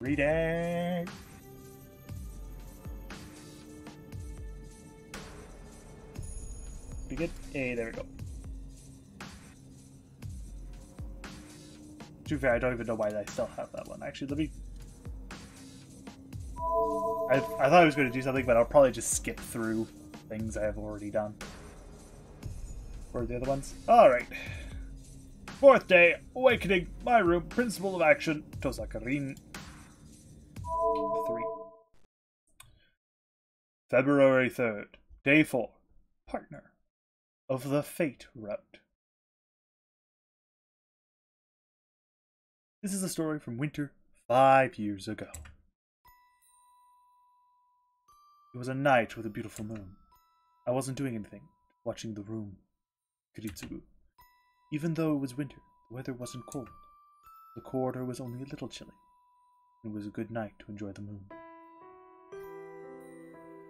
Reading! Pretty good. Hey, there we go. To be fair, I don't even know why I still have that one. Actually, let me... I thought I was going to do something, but I'll probably just skip through things I have already done. Or the other ones. Alright. 4th day, awakening, my room, principle of action, Tosakarin. 3. February 3rd, day 4, partner of the fate route. This is a story from winter 5 years ago. It was a night with a beautiful moon. I wasn't doing anything, watching the room, Kiritsugu. Even though it was winter, the weather wasn't cold. The corridor was only a little chilly. It was a good night to enjoy the moon.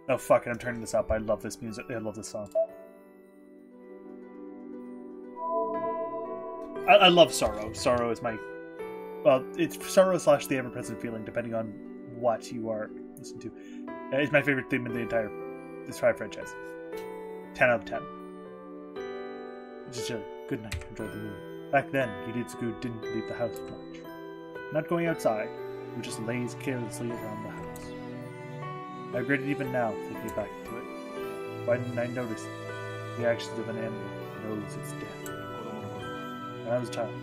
Oh fuck it, I'm turning this up. I love this music. I love this song. I love Sorrow. Sorrow is my... Well, it's Sorrow / the ever-present feeling, depending on what you are listening to. It's my favorite theme in the entire franchise. 10 out of 10. Just a good night. Enjoy the moon. Back then, Kiritsugu didn't leave the house much. Not going outside, he just lays carelessly around the house. I regret it even now, thinking back to it. Why didn't I notice the actions of an animal that knows its death? When I was a child,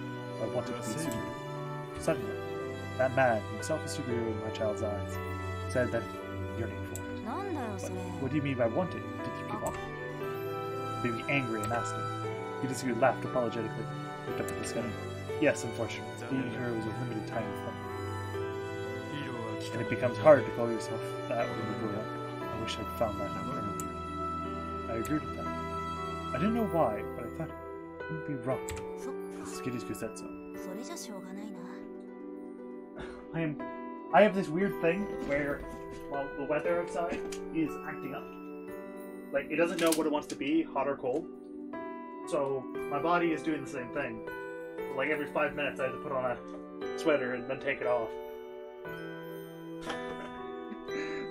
I wanted to be a superhero. Suddenly, that man, himself a superhero in my child's eyes, said that he yearning for it. But what do you mean by wanted? Did you give up? Made me angry and asked him. Kiritsugu laughed apologetically, looked up at the sky. Yes, unfortunately, being a hero is a limited time thing. And it becomes hard to call yourself that when you grow up. I wish I'd found that out earlier. I agreed with that. I didn't know why, but I thought it wouldn't be wrong. Kiritsugu said so. I have this weird thing where, well, the weather outside is acting up. Like, it doesn't know what it wants to be, hot or cold. So, my body is doing the same thing. Like, every 5 minutes I have to put on a sweater and then take it off.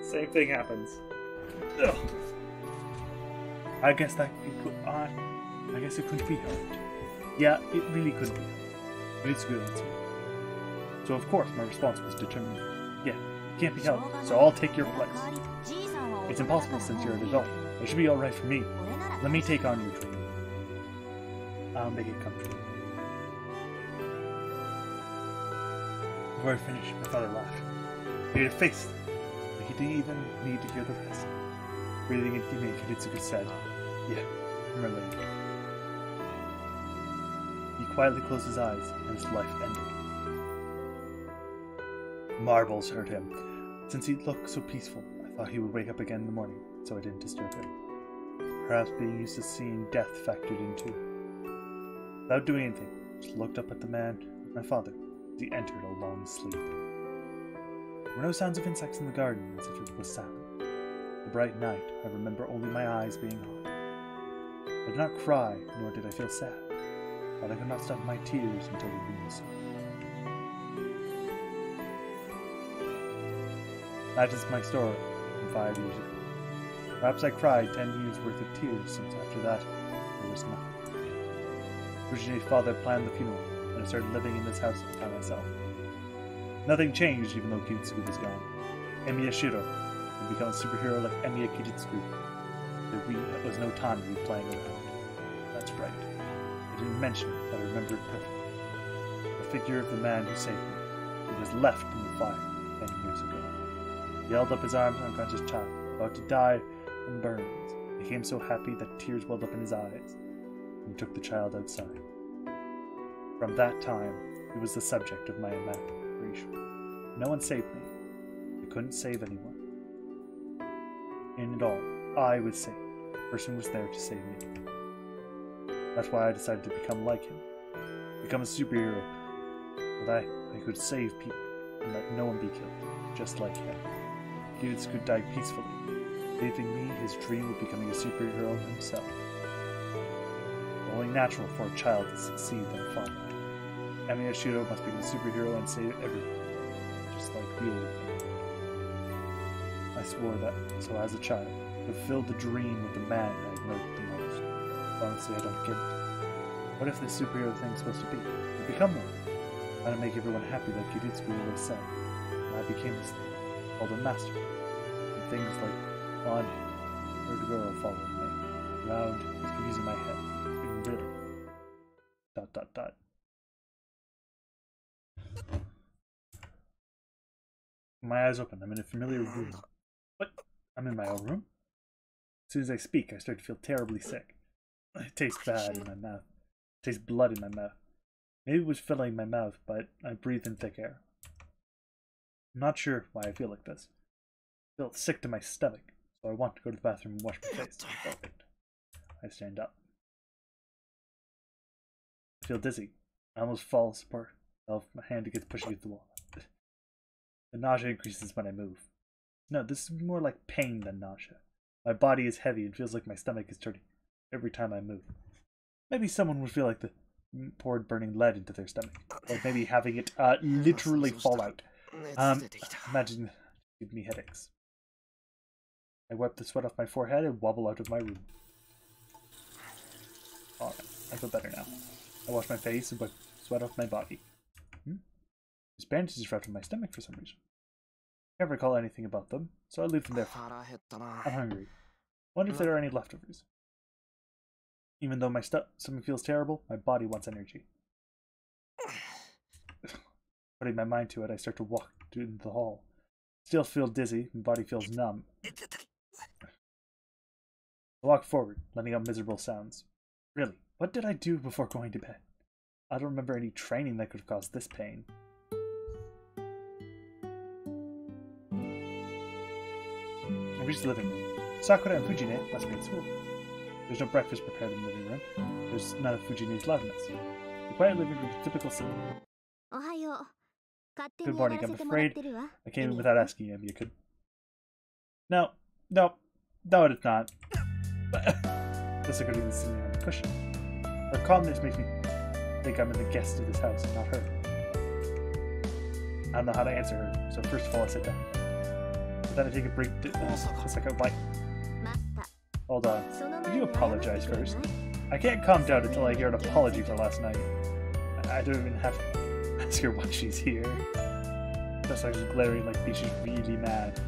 Same thing happens. Ugh. I guess it couldn't be helped. Yeah, it really couldn't be helped. But it's good answer. So of course my response was determined. Yeah, it can't be helped, so I'll take your place. It's impossible since you're an adult. It should be alright for me. Let me take on your dream. I'll make it come true. Before I finished, my father laughed. He made a face. But he didn't even need to hear the rest. Breathing into me, Kiritsugu said, yeah, remember later. He quietly closed his eyes, and his life ended. Marbles hurt him. Since he looked so peaceful, I thought he would wake up again in the morning, so I didn't disturb him. Perhaps being used to seeing death factored in too. Without doing anything, I just looked up at the man, my father, as he entered a long sleep. There were no sounds of insects in the garden, as if it was silent. The bright night, I remember only my eyes being hot. I did not cry, nor did I feel sad, but I could not stop my tears until the moon was set. That is my story from 5 years ago. Perhaps I cried 10 years worth of tears, since after that, there was nothing. Originally, father planned the funeral, and I started living in this house by myself. Nothing changed even though Kiritsugu was gone. Emiya Shiro would become a superhero like Emiya Kiritsugu. There was no time to be playing around. That's right. I didn't mention it, but I remember it perfectly. The figure of the man who saved me, who was left in the fire 10 years ago. He held up his arms, unconscious child, about to die from burns. He became so happy that tears welled up in his eyes, and he took the child outside. From that time, he was the subject of my imagination. No one saved me. I couldn't save anyone. In it all, I was saved. The person was there to save me. That's why I decided to become like him. Become a superhero. So that I could save people and let no one be killed, just like him. Kiritsugu died peacefully, leaving me his dream of becoming a superhero himself. Only natural for a child to succeed than father. Emiya Shiro must become a superhero and save everyone, just like fuel with them. I swore that, so as a child, I fulfilled the dream of the man I ignored the most. Honestly, I don't get it. What if this superhero thing is supposed to be? To become one. How to make everyone happy like Yuditsugu always said. And I became this thing, called a master. And things like on him, or the girl following me. Around, it's confusing my head. Really. ... My eyes open. I'm in a familiar room. What? I'm in my own room? As soon as I speak, I start to feel terribly sick. It tastes bad in my mouth. It tastes blood in my mouth. Maybe it was filling my mouth, but I breathe in thick air. I'm not sure why I feel like this. I feel sick to my stomach, so I want to go to the bathroom and wash my face. I stand up. I feel dizzy. I almost fall apart. My hand gets pushed against the wall. The nausea increases when I move. No, this is more like pain than nausea. My body is heavy and feels like my stomach is turning every time I move. Maybe someone would feel like they poured burning lead into their stomach. Or maybe having it literally fall out. Imagine it give me headaches. I wipe the sweat off my forehead and wobble out of my room. Alright, I feel better now. I wash my face and wipe sweat off my body. These bandages wrapped in my stomach for some reason. I can't recall anything about them, so I leave them there. I'm hungry. Wonder if there are any leftovers. Even though my stomach feels terrible, my body wants energy. Putting my mind to it, I start to walk into the hall. Still feel dizzy, my body feels numb. I walk forward, letting out miserable sounds. Really, what did I do before going to bed? I don't remember any training that could have caused this pain. I reach the living room. Sakura and Fujine must be at school. There's no breakfast prepared in the living room. There's none of Fujine's loudness. The quiet living room is typical city. Good morning, I'm afraid I came in without asking you if you could. No, it's not. Sakura is sitting on the cushion. Her calmness makes me think I'm the guest of this house and not her. I don't know how to answer her, so first of all I sit down. Then I take a break just like a bite. Hold on. Did you apologize first? I can't calm down until I hear an apology for last night. I don't even have to ask her why she's here. Just like she's glaring like she's really mad.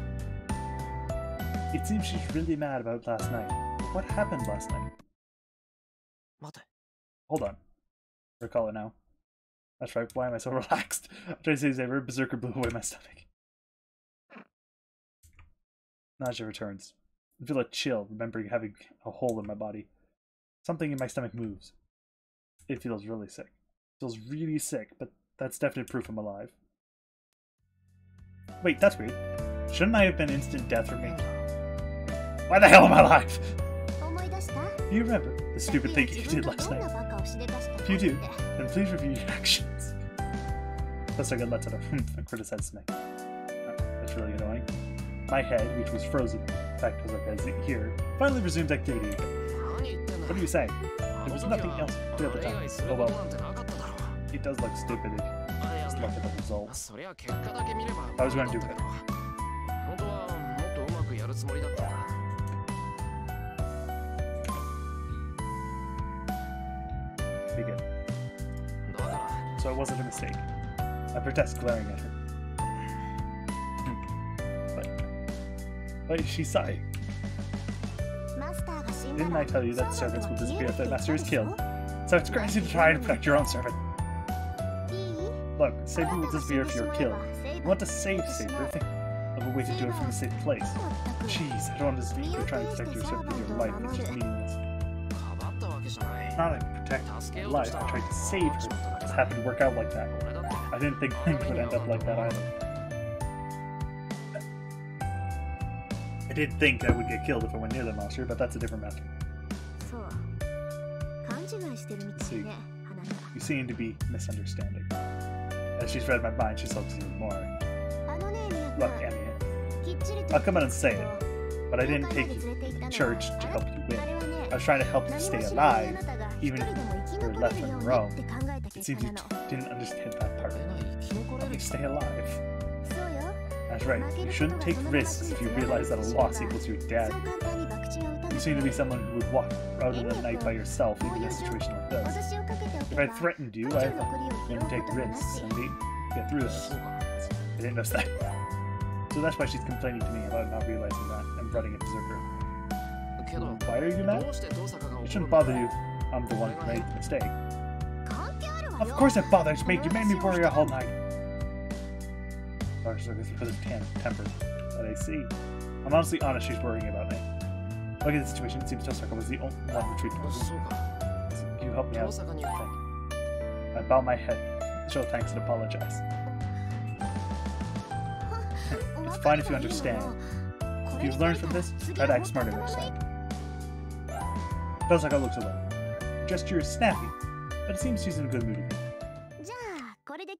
It seems she's really mad about last night. What happened last night? Hold on. Recall it now. That's right, why am I so relaxed? I'm trying to say this ever, berserker blew away my stomach. Nausea returns. I feel a chill, remembering having a hole in my body. Something in my stomach moves. It feels really sick. It feels really sick, but that's definite proof I'm alive. Wait, that's weird. Shouldn't I have been instant death for me? Why the hell am I alive? Do you remember the stupid thing you did last night? If you do, then please review your actions. Plus I got lets out a and criticizes me. That's really annoying. My head, which was frozen, in fact I was like, as here, finally resumes activity again. What are you saying? There was nothing else to do at the time. Oh well. It does look stupid if you just look at the results. I was going to do it. Be good. So it wasn't a mistake. I protest, glaring at her. Why is she sighing? Didn't I tell you that servants will disappear if their master is killed? So it's crazy to try and protect your own servant. Look, Saber will disappear if you're killed. You want to save Saber? Think of a way to do it from a safe place. Jeez, I don't understand. You're trying to protect your servant with your life, which is meaningless. Not to protect my life, I tried to save her. It just happened to work out like that. I didn't think things would end up like that either. I did think I would get killed if I went near the monster, but that's a different matter. See, you seem to be misunderstanding. As she's read my mind, she sulks even more. Look, Anya, I'll come out and say it, but I didn't take you to church to help you win. I was trying to help you stay alive, even if you were left on your own. It seems you didn't understand that part. Help me stay alive. That's right. You shouldn't take risks if you realize that a loss equals your death. You seem to be someone who would walk out in the night by yourself even in a situation like this. If I threatened you, I wouldn't take risks and get through this. I didn't notice that. So that's why she's complaining to me about not realizing that and running a berserker. Why are you mad? It shouldn't bother you. I'm the one who made the mistake. Of course it bothers me. You made me worry a whole night. Because of temper. But I see. I'm honestly honest she's worrying about me. Looking at the situation, it seems Tosaka was the only one who treated me. You helped me out. Thank you. I bow my head, show thanks and apologize. It's fine if you understand. If you've learned from this, try to act smarter next time. Tosaka looks away. Gesture is snappy, but it seems she's in a good mood again.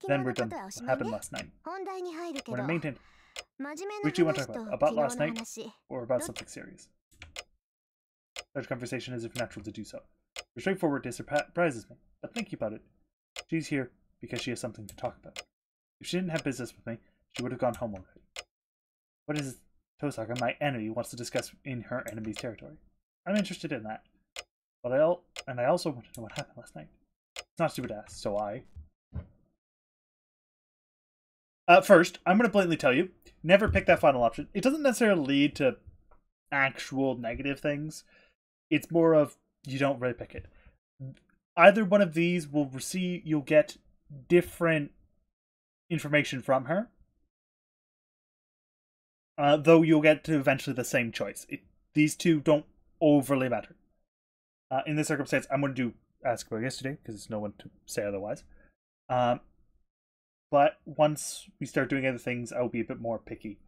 Then we're done. What happened last night? When I maintained... Which do you want to talk about? About last night? Or about something serious? Such conversation is if natural to do so. Your straightforwardness surprises me, but think about it. She's here because she has something to talk about. If she didn't have business with me, she would have gone home already. What is Tosaka, my enemy, wants to discuss in her enemy's territory? I'm interested in that. But I also want to know what happened last night. It's not stupid to ask, so first, I'm going to blatantly tell you, never pick that final option. It doesn't necessarily lead to actual negative things. It's more of, you don't really pick it. Either one of these will receive, you'll get different information from her. Though you'll get to eventually the same choice. These two don't overly matter. In this circumstance, I'm going to do Ask About Yesterday, because there's no one to say otherwise. But once we start doing other things, I'll be a bit more picky.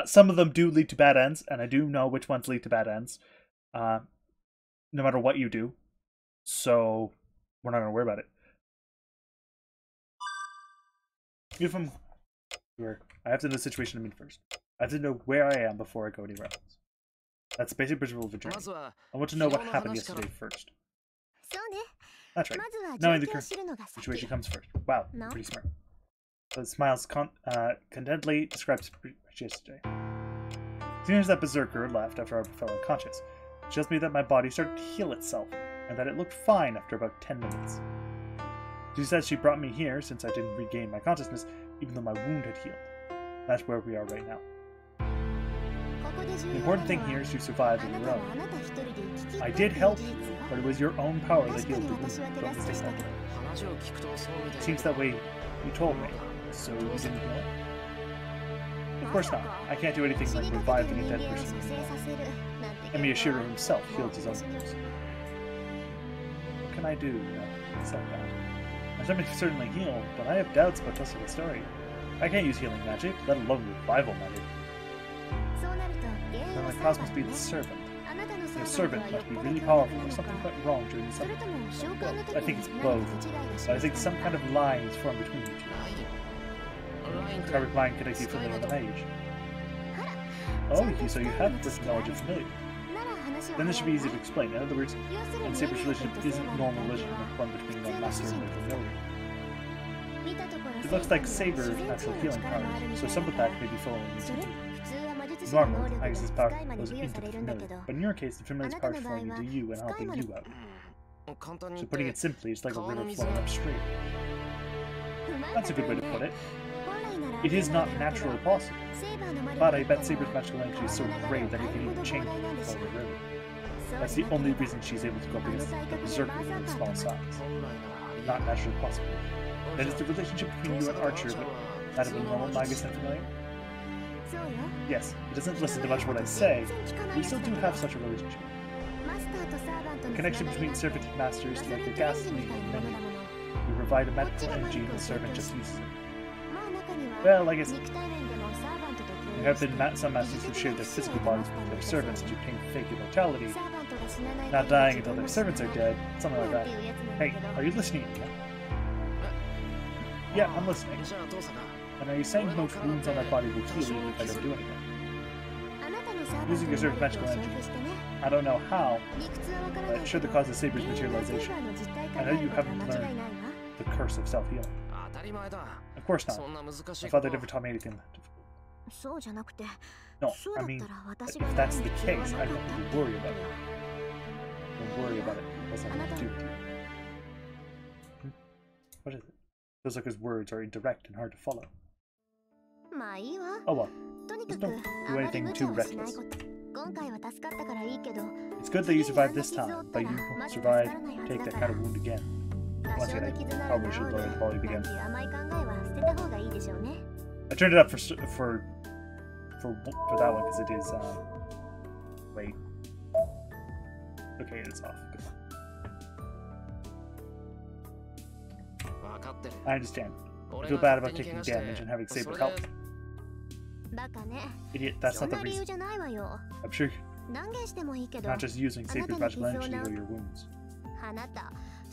Some of them do lead to bad ends, and I do know which ones lead to bad ends. No matter what you do. So, we're not going to worry about it. If I'm here, I have to know the situation I'm in first. I have to know where I am before I go anywhere else. That's the basic principle of a journey. I want to know what happened yesterday first. That's right. Knowing the current situation comes first. Wow, pretty smart. So it smiles contentedly, describes yesterday. As soon as that berserker left after I fell unconscious, it tells me that my body started to heal itself, and that it looked fine after about 10 minutes. She says she brought me here since I didn't regain my consciousness, even though my wound had healed. That's where we are right now. The important thing here is to survive on your own. I did help you, but it was your own power that healed the wound. Don't mistake that. It seems that way you told me, so you didn't heal it? Of course not. I can't do anything like reviving a dead person. Miyashiro himself healed his own wounds. What can I do except that? My stomach can certainly heal, but I have doubts about Tosaka's story. I can't use healing magic, let alone revival magic. Then my cause must be the servant. The servant must be really powerful. There's something quite wrong during this. I think it's both. But I think some kind of line is formed between the two. A direct line connecting from the mage. Oh, so you have this knowledge of familiar. Then this should be easy to explain. In other words, Saber's relationship isn't normal relationship one between the master and the familiar. It looks like Saber's natural healing powers, so some of that may be following these two. Normally, Agnes' power goes into the familiar, but in your case, the familiar's power is flowing into you and helping you out. So putting it simply, it's like a river flowing upstream. That's a good way to put it. It is not naturally possible, but I bet Saber's magical energy is so great that it can even change the flow of the river. That's the only reason she's able to go up against the berserker in its small size. Not naturally possible. That is the relationship between you and Archer, but that of a normal Magus and familiar? Yes, he doesn't listen to much of what I say, but we still do have such a relationship. The connection between servant and master is like the gasoline in many. We provide a magical energy and the servant just uses it. Well, I guess there have been some masters who share their physical bodies with their servants to obtain fake immortality, not dying until their servants are dead, something like that. Hey, are you listening again? Yeah, I'm listening. And are you saying most wounds on that body will heal even if I don't do anything? Using your servant's magical energy. I don't know how, but it should the cause of Saber's materialization. I know you haven't learned the curse of self-healing. Of course not. My father never taught me anything that difficult. No, I mean, if that's the case, I don't have to worry about it. Don't worry about it. That's not what to do with you. What is it? Feels like his words are indirect and hard to follow. Oh well. Just don't do anything too reckless. It's good that you survived this time, but you won't survive take that kind of wound again. Once again, I probably should lower the volume again. I turned it up for that one because it is wait. Okay, it's off. Good. I understand. I feel bad about taking damage and having Saber help. Idiot, that's not the reason. I'm sure you're not just using Saber's magical energy to heal your wounds.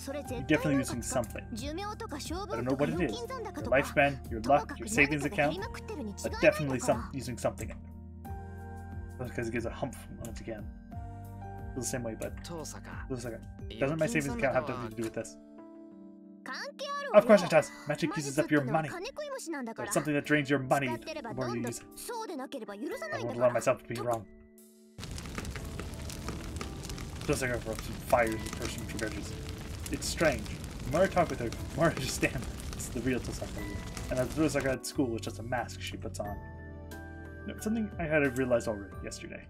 You're definitely using something. I don't know what it is. Your lifespan, your luck, your savings account, but definitely using something. Because it gives a hump once again. Feels the same way, but doesn't my savings account have nothing to do with this? Of course it does. Magic uses up your money. But it's something that drains your money the more you use it. I won't allow myself to be wrong. Feels like I've fires the person for grudges. It's strange. The more I talk with her, the more I understand it's the real Tosaka. And that Tosaka at school is just a mask she puts on. It's something I had realized already yesterday.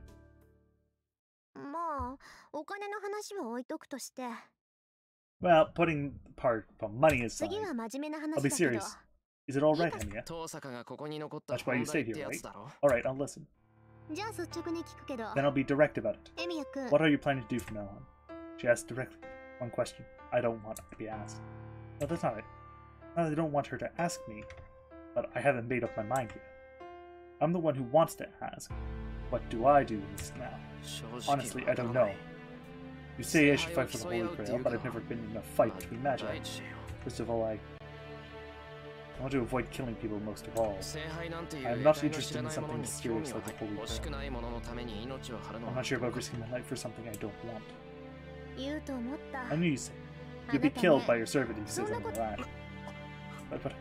Well, putting the part about money aside, I'll be serious. Is it alright, Hania? That's why you stayed here, right? Alright, I'll listen. Then I'll be direct about it. What are you planning to do from now on? She asked directly. One question. I don't want to be asked. No, that's not it. Not that I don't want her to ask me, but I haven't made up my mind yet. I'm the one who wants to ask. What do I do with this now? Honestly, I don't know. You say I should fight for the Holy Grail, but I've never been in a fight between magic. First of all, I want to avoid killing people most of all. I'm not interested in something serious like the Holy Grail. I'm not sure about risking my life for something I don't want. I knew you said you'll be killed by your servant if he says anything like that. But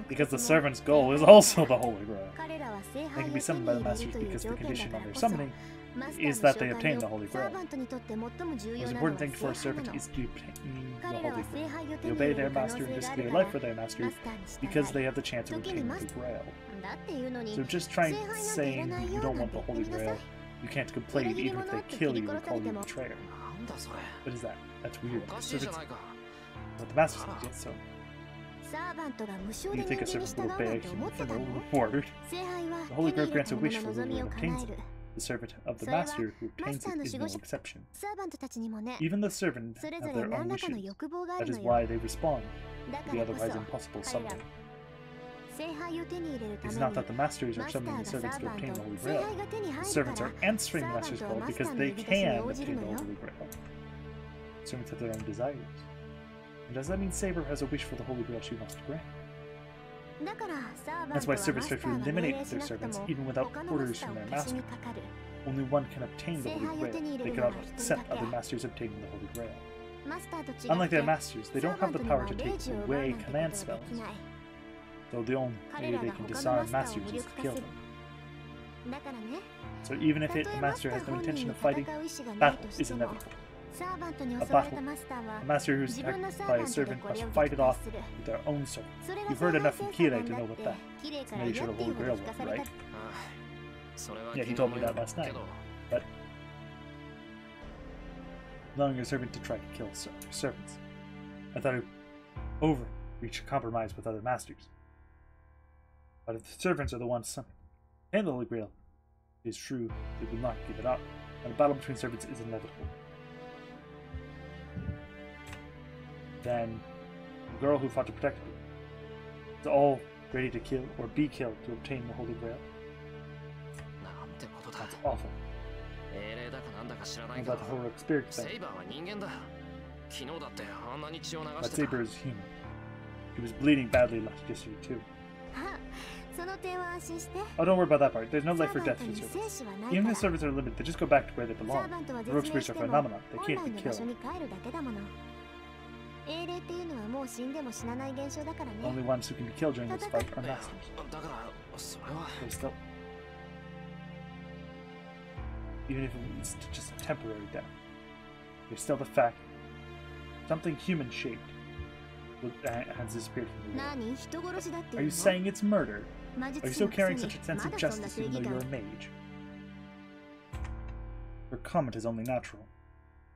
because the servant's goal is also the Holy Grail. They can be summoned by the masters because the condition on their summoning is that they obtain the Holy Grail. The most important thing for a servant is to obtain the Holy Grail. They obey their master and risk their life for their master because they have the chance of obtaining the Grail. So just trying saying you don't want the Holy Grail, you can't complain even if they kill you and call you a betrayer. What is that? That's weird. Servants... But the master said yes, so... You think a servant will obey a human for no reward? The Holy Grail grants a wish for whoever obtains it. The servant of the master who obtains it is no exception. Even the servant have their own wishes. That is why they respond to the otherwise impossible summoning. It's not that the masters are summoning the servants to obtain the Holy Grail. The servants are answering the master's call because they can obtain the Holy Grail. Servants have their own desires. And does that mean Saber has a wish for the Holy Grail she wants to grant? That's why servants try to eliminate their servants even without orders from their master. Only one can obtain the Holy Grail. They cannot accept other masters obtaining the Holy Grail. Unlike their masters, they don't have the power to take away command spells. So the only way they can disarm masters is to kill them. So even if the master has no intention of fighting, battle is inevitable. A battle. A master who is attacked by a servant must fight it off with their own sword. You've heard enough from Kirei to know what that nature of the Holy Grail was, right? Yeah, he told me that last night. But allowing a servant to try to kill servants. I thought it would reach a compromise with other masters. But if the servants are the ones summoned and the Holy Grail, it is true they will not give it up, and a battle between servants is inevitable. Then the girl who fought to protect me is all ready to kill or be killed to obtain the Holy Grail. That's awful. What about the heroic spirit thing? But Saber is human. He was bleeding badly yesterday too. Oh, don't worry about that part. There's no life or death for servants. Even if servants are limited, they just go back to where they belong. The rogue spirits are phenomena. They can't be killed. The only ones who can be killed during this fight are masters. But still, even if it leads to just a temporary death, there's still the fact something human-shaped has disappeared from the world. Are you saying it's murder? Are you still carrying such a sense of justice even though you're a mage? Your comment is only natural.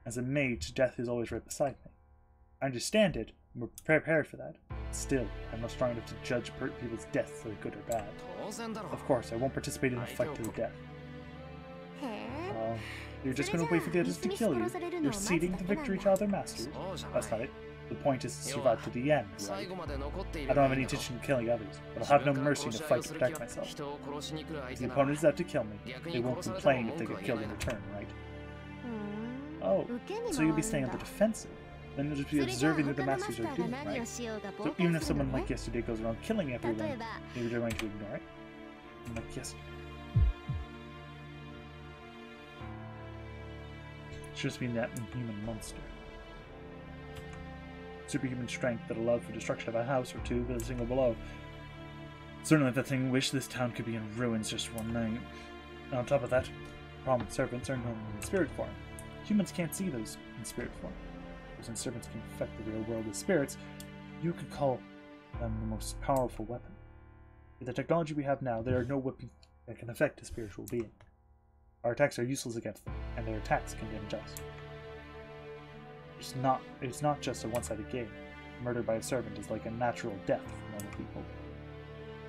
As a mage, death is always right beside me. I understand it, and we're prepared for that. Still, I'm not strong enough to judge people's deaths as good or bad. Of course, I won't participate in a fight to the death. You're just going to wait for the others to kill you. You're ceding the victory to other masters. That's not it. The point is to survive to the end, right? I don't have any intention of killing others, but I'll have no mercy in a fight to protect myself. If the opponent is out to kill me, they won't complain if they get killed in return, right? Oh, so you'll be staying on the defensive. Then you'll just be observing what the masters are doing, right? So even if someone like yesterday goes around killing everyone, maybe they're going to ignore it. Like yesterday. It's just been that inhuman monster. Superhuman strength that allowed for destruction of a house or two with a single blow. Certainly that thing wished this town could be in ruins just one night. And on top of that, problem serpents are known in spirit form. Humans can't see those in spirit form. Since serpents can affect the real world as spirits, you could call them the most powerful weapon. With the technology we have now, there are no weapons that can affect a spiritual being. Our attacks are useless against them, and their attacks can be unjust. It's not just a one-sided game. Murder by a servant is like a natural death for normal people.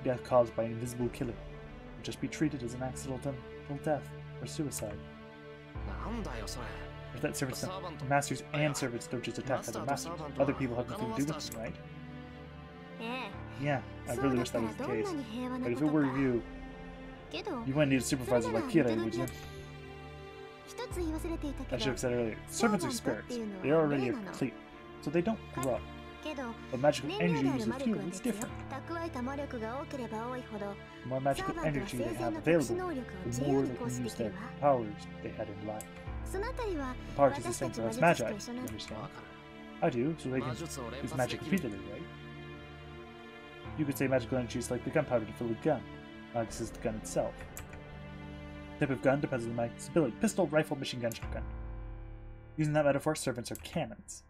Death caused by an invisible killer would just be treated as an accidental death or suicide. If that servants masters and servants don't just attack other masters, other people have nothing to do with them, right? Yeah, I really wish that was the case. But if it were you wouldn't need a supervisor like Kira, would you? I should have said earlier, servants are spirits. They are already complete, so they don't grow. But magical energy used with you is different. The more magical energy they have available, the more they can use their powers they had in life. The power is the same for us magi, you understand? I do, so they can use magic repeatedly, right? You could say magical energy is like the gunpowder to fill a gun. This is the gun itself. The type of gun depends on the magic's ability. Pistol, rifle, machine gun, shotgun. Using that metaphor, servants are cannons.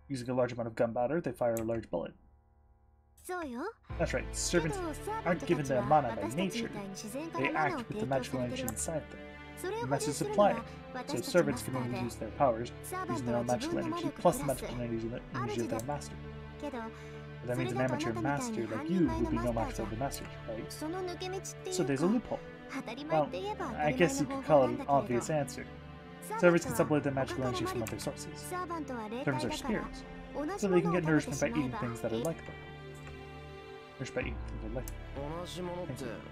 Using a large amount of gunpowder, they fire a large bullet. That's right, servants aren't given their mana by nature. They act with the magical energy inside them. The masters supply it, so servants can only use their powers using their own magical energy plus the magical energy of their master. But that means an amateur master like you would be no match for the masters, right? So there's a loophole. Well, I guess you could call it an obvious answer. Servants can supply their magical energy from other sources. Servants are spirits, so they can get nourishment by eating things that are like them. Nourished by eating things that are like them.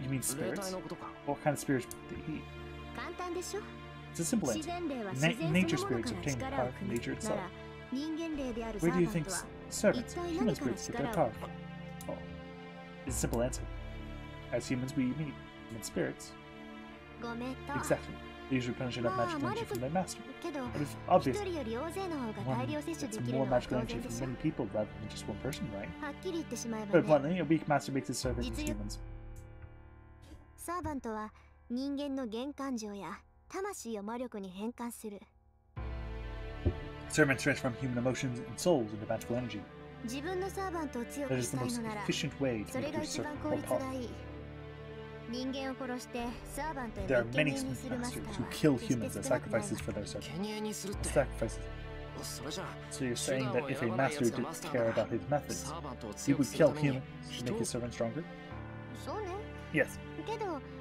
You mean spirits? What kind of spirits would they eat? It's a simple answer. Nature spirits obtain power from nature itself. Where do you think servants, human spirits, get their power from? Oh, it's a simple answer. As humans, we meet human spirits. Exactly. They usually punish enough magical energy from their master. But it's obvious one gets more magical energy from many people rather than just one person, right? But bluntly, a weak master makes his servants as humans. Servants transform human emotions and souls into magical energy. That is the most efficient way to make your servant more powerful. There are many smith masters who kill humans as sacrifices for their servants. Sacrifices. So you're saying that if a master didn't care about his methods, he would kill humans to make his servant stronger? Yes,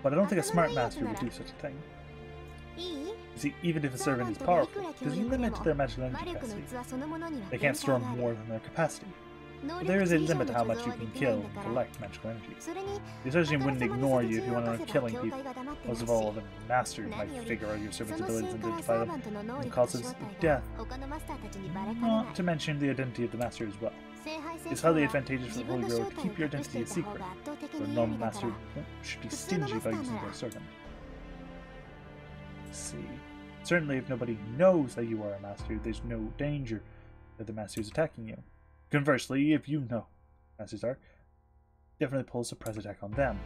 but I don't think a smart master would do such a thing. You see, even if a servant is powerful, there's a limit to their magical energy capacity. They can't store more than their capacity. But there is a limit to how much you can kill and collect magical energy. The association wouldn't ignore you if you went around killing people. Most of all, the master might figure out your servant's abilities and identify them and the causes of death. Not to mention the identity of the master as well. It's highly advantageous for the Holy Road to keep your identity a secret, so a normal master should be stingy by using their servant. Let's see. Certainly if nobody knows that you are a master, there's no danger. the other masters attacking you. Conversely, if you know masters are, definitely pull a surprise attack on them.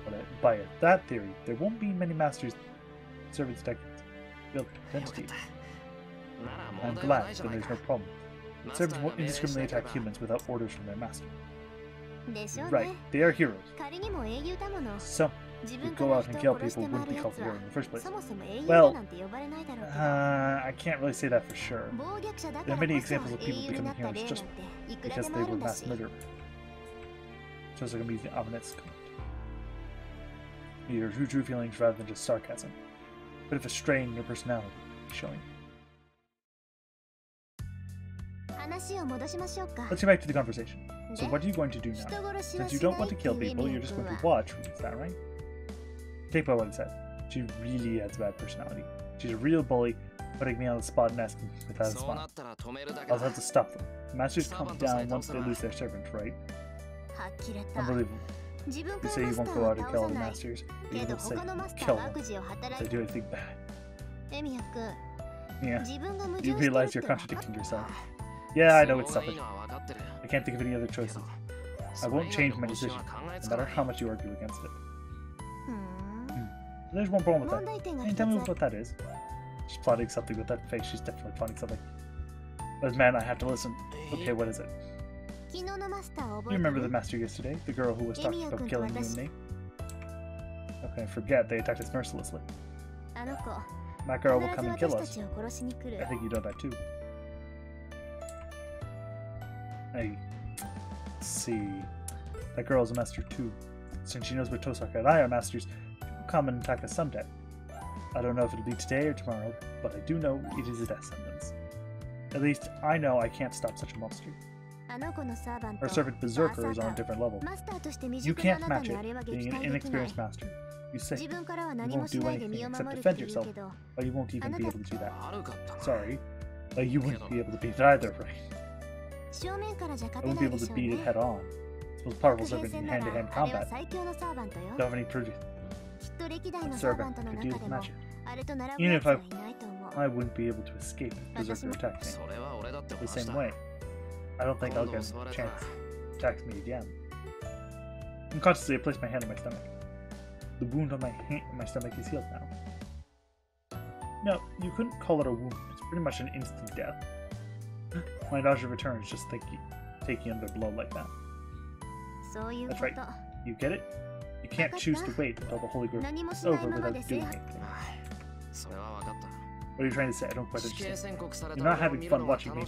But by that theory, there won't be many masters servants attack build identity. I'm glad, then there's no problem. Servants won't indiscriminately attack humans without orders from their master. Right, they are heroes. So, to go out and kill people wouldn't be called a hero in the first place. Well, I can't really say that for sure. There are many examples of people becoming heroes just because they were mass murderers. So it's going to be the ominous comment. Your true feelings rather than just sarcasm. Bit of a strain in your personality showing. Let's get back to the conversation. So what are you going to do now? Since you don't want to kill people, you're just going to watch. Is that right? Take by what he said. She really has a bad personality. She's a real bully, putting me on the spot and asking me without a smile. I'll have to stop them. Masters calm down once they lose their servant, right? Unbelievable. You say you won't go out and kill the masters, but you will say kill them if they do anything bad. Yeah, you realize you're contradicting yourself. Yeah, I know it's something. I can't think of any other choices. I won't change my decision, no matter how much you argue against it. There's one problem with that. Can you tell me what that is? She's plotting something with that face. She's definitely plotting something. But man, I have to listen. Okay, what is it? You remember the master yesterday? The girl who was talking about killing you and me? Okay, forget. They attacked us mercilessly. That girl will come and kill us. I think you know that too. I see. That girl is a master too. Since she knows what Tosaka and I are masters, she will come and attack us someday. I don't know if it'll be today or tomorrow, but I do know it is a death sentence. At least I know I can't stop such a monster. Her servant Berserker is on a different level. You can't match it, being an inexperienced master. You say you won't do anything except defend yourself, but you won't even be able to do that. Sorry, but you wouldn't be able to beat it either, right? I wouldn't be able to beat it head on. It's the most powerful servant in hand-to-hand combat. Don't have any previous servant could deal with magic. Even if I wouldn't be able to escape if Berserker attacked me. The same way, I don't think I'll get a chance to attack me again. Unconsciously, I placed my hand on my stomach. The wound on my stomach is healed now. No, you couldn't call it a wound. It's pretty much an instant death. My nausea returns just taking another blow like that. That's right. You get it? You can't choose to wait until the Holy Group is over without doing anything. What are you trying to say? I don't quite understand. You're not having fun watching me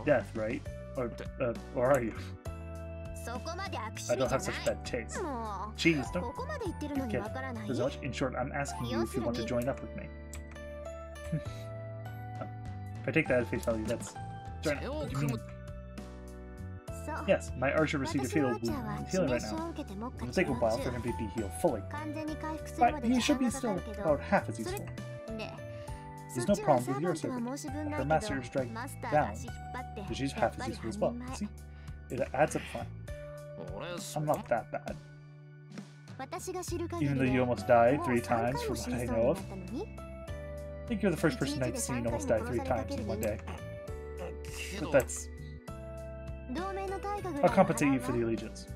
death, right? Or are you? I don't have such bad taste. Jeez, don't get as much. In short, I'm asking you if you want to join up with me. If I take that at face value, that's... Join up. You mean... Yes, my archer received a fatal wound and is healing right now. It'll take a while for him to be healed fully. But he should be still about half as useful. There's no problem with your servant. Her master is dragged down, so she's half as useful as well. See? It adds up fine. I'm not that bad. Even though you almost died 3 times from what I know of. I think you're the first person I've seen almost die 3 times in one day. But that's... I'll compensate you for the allegiance.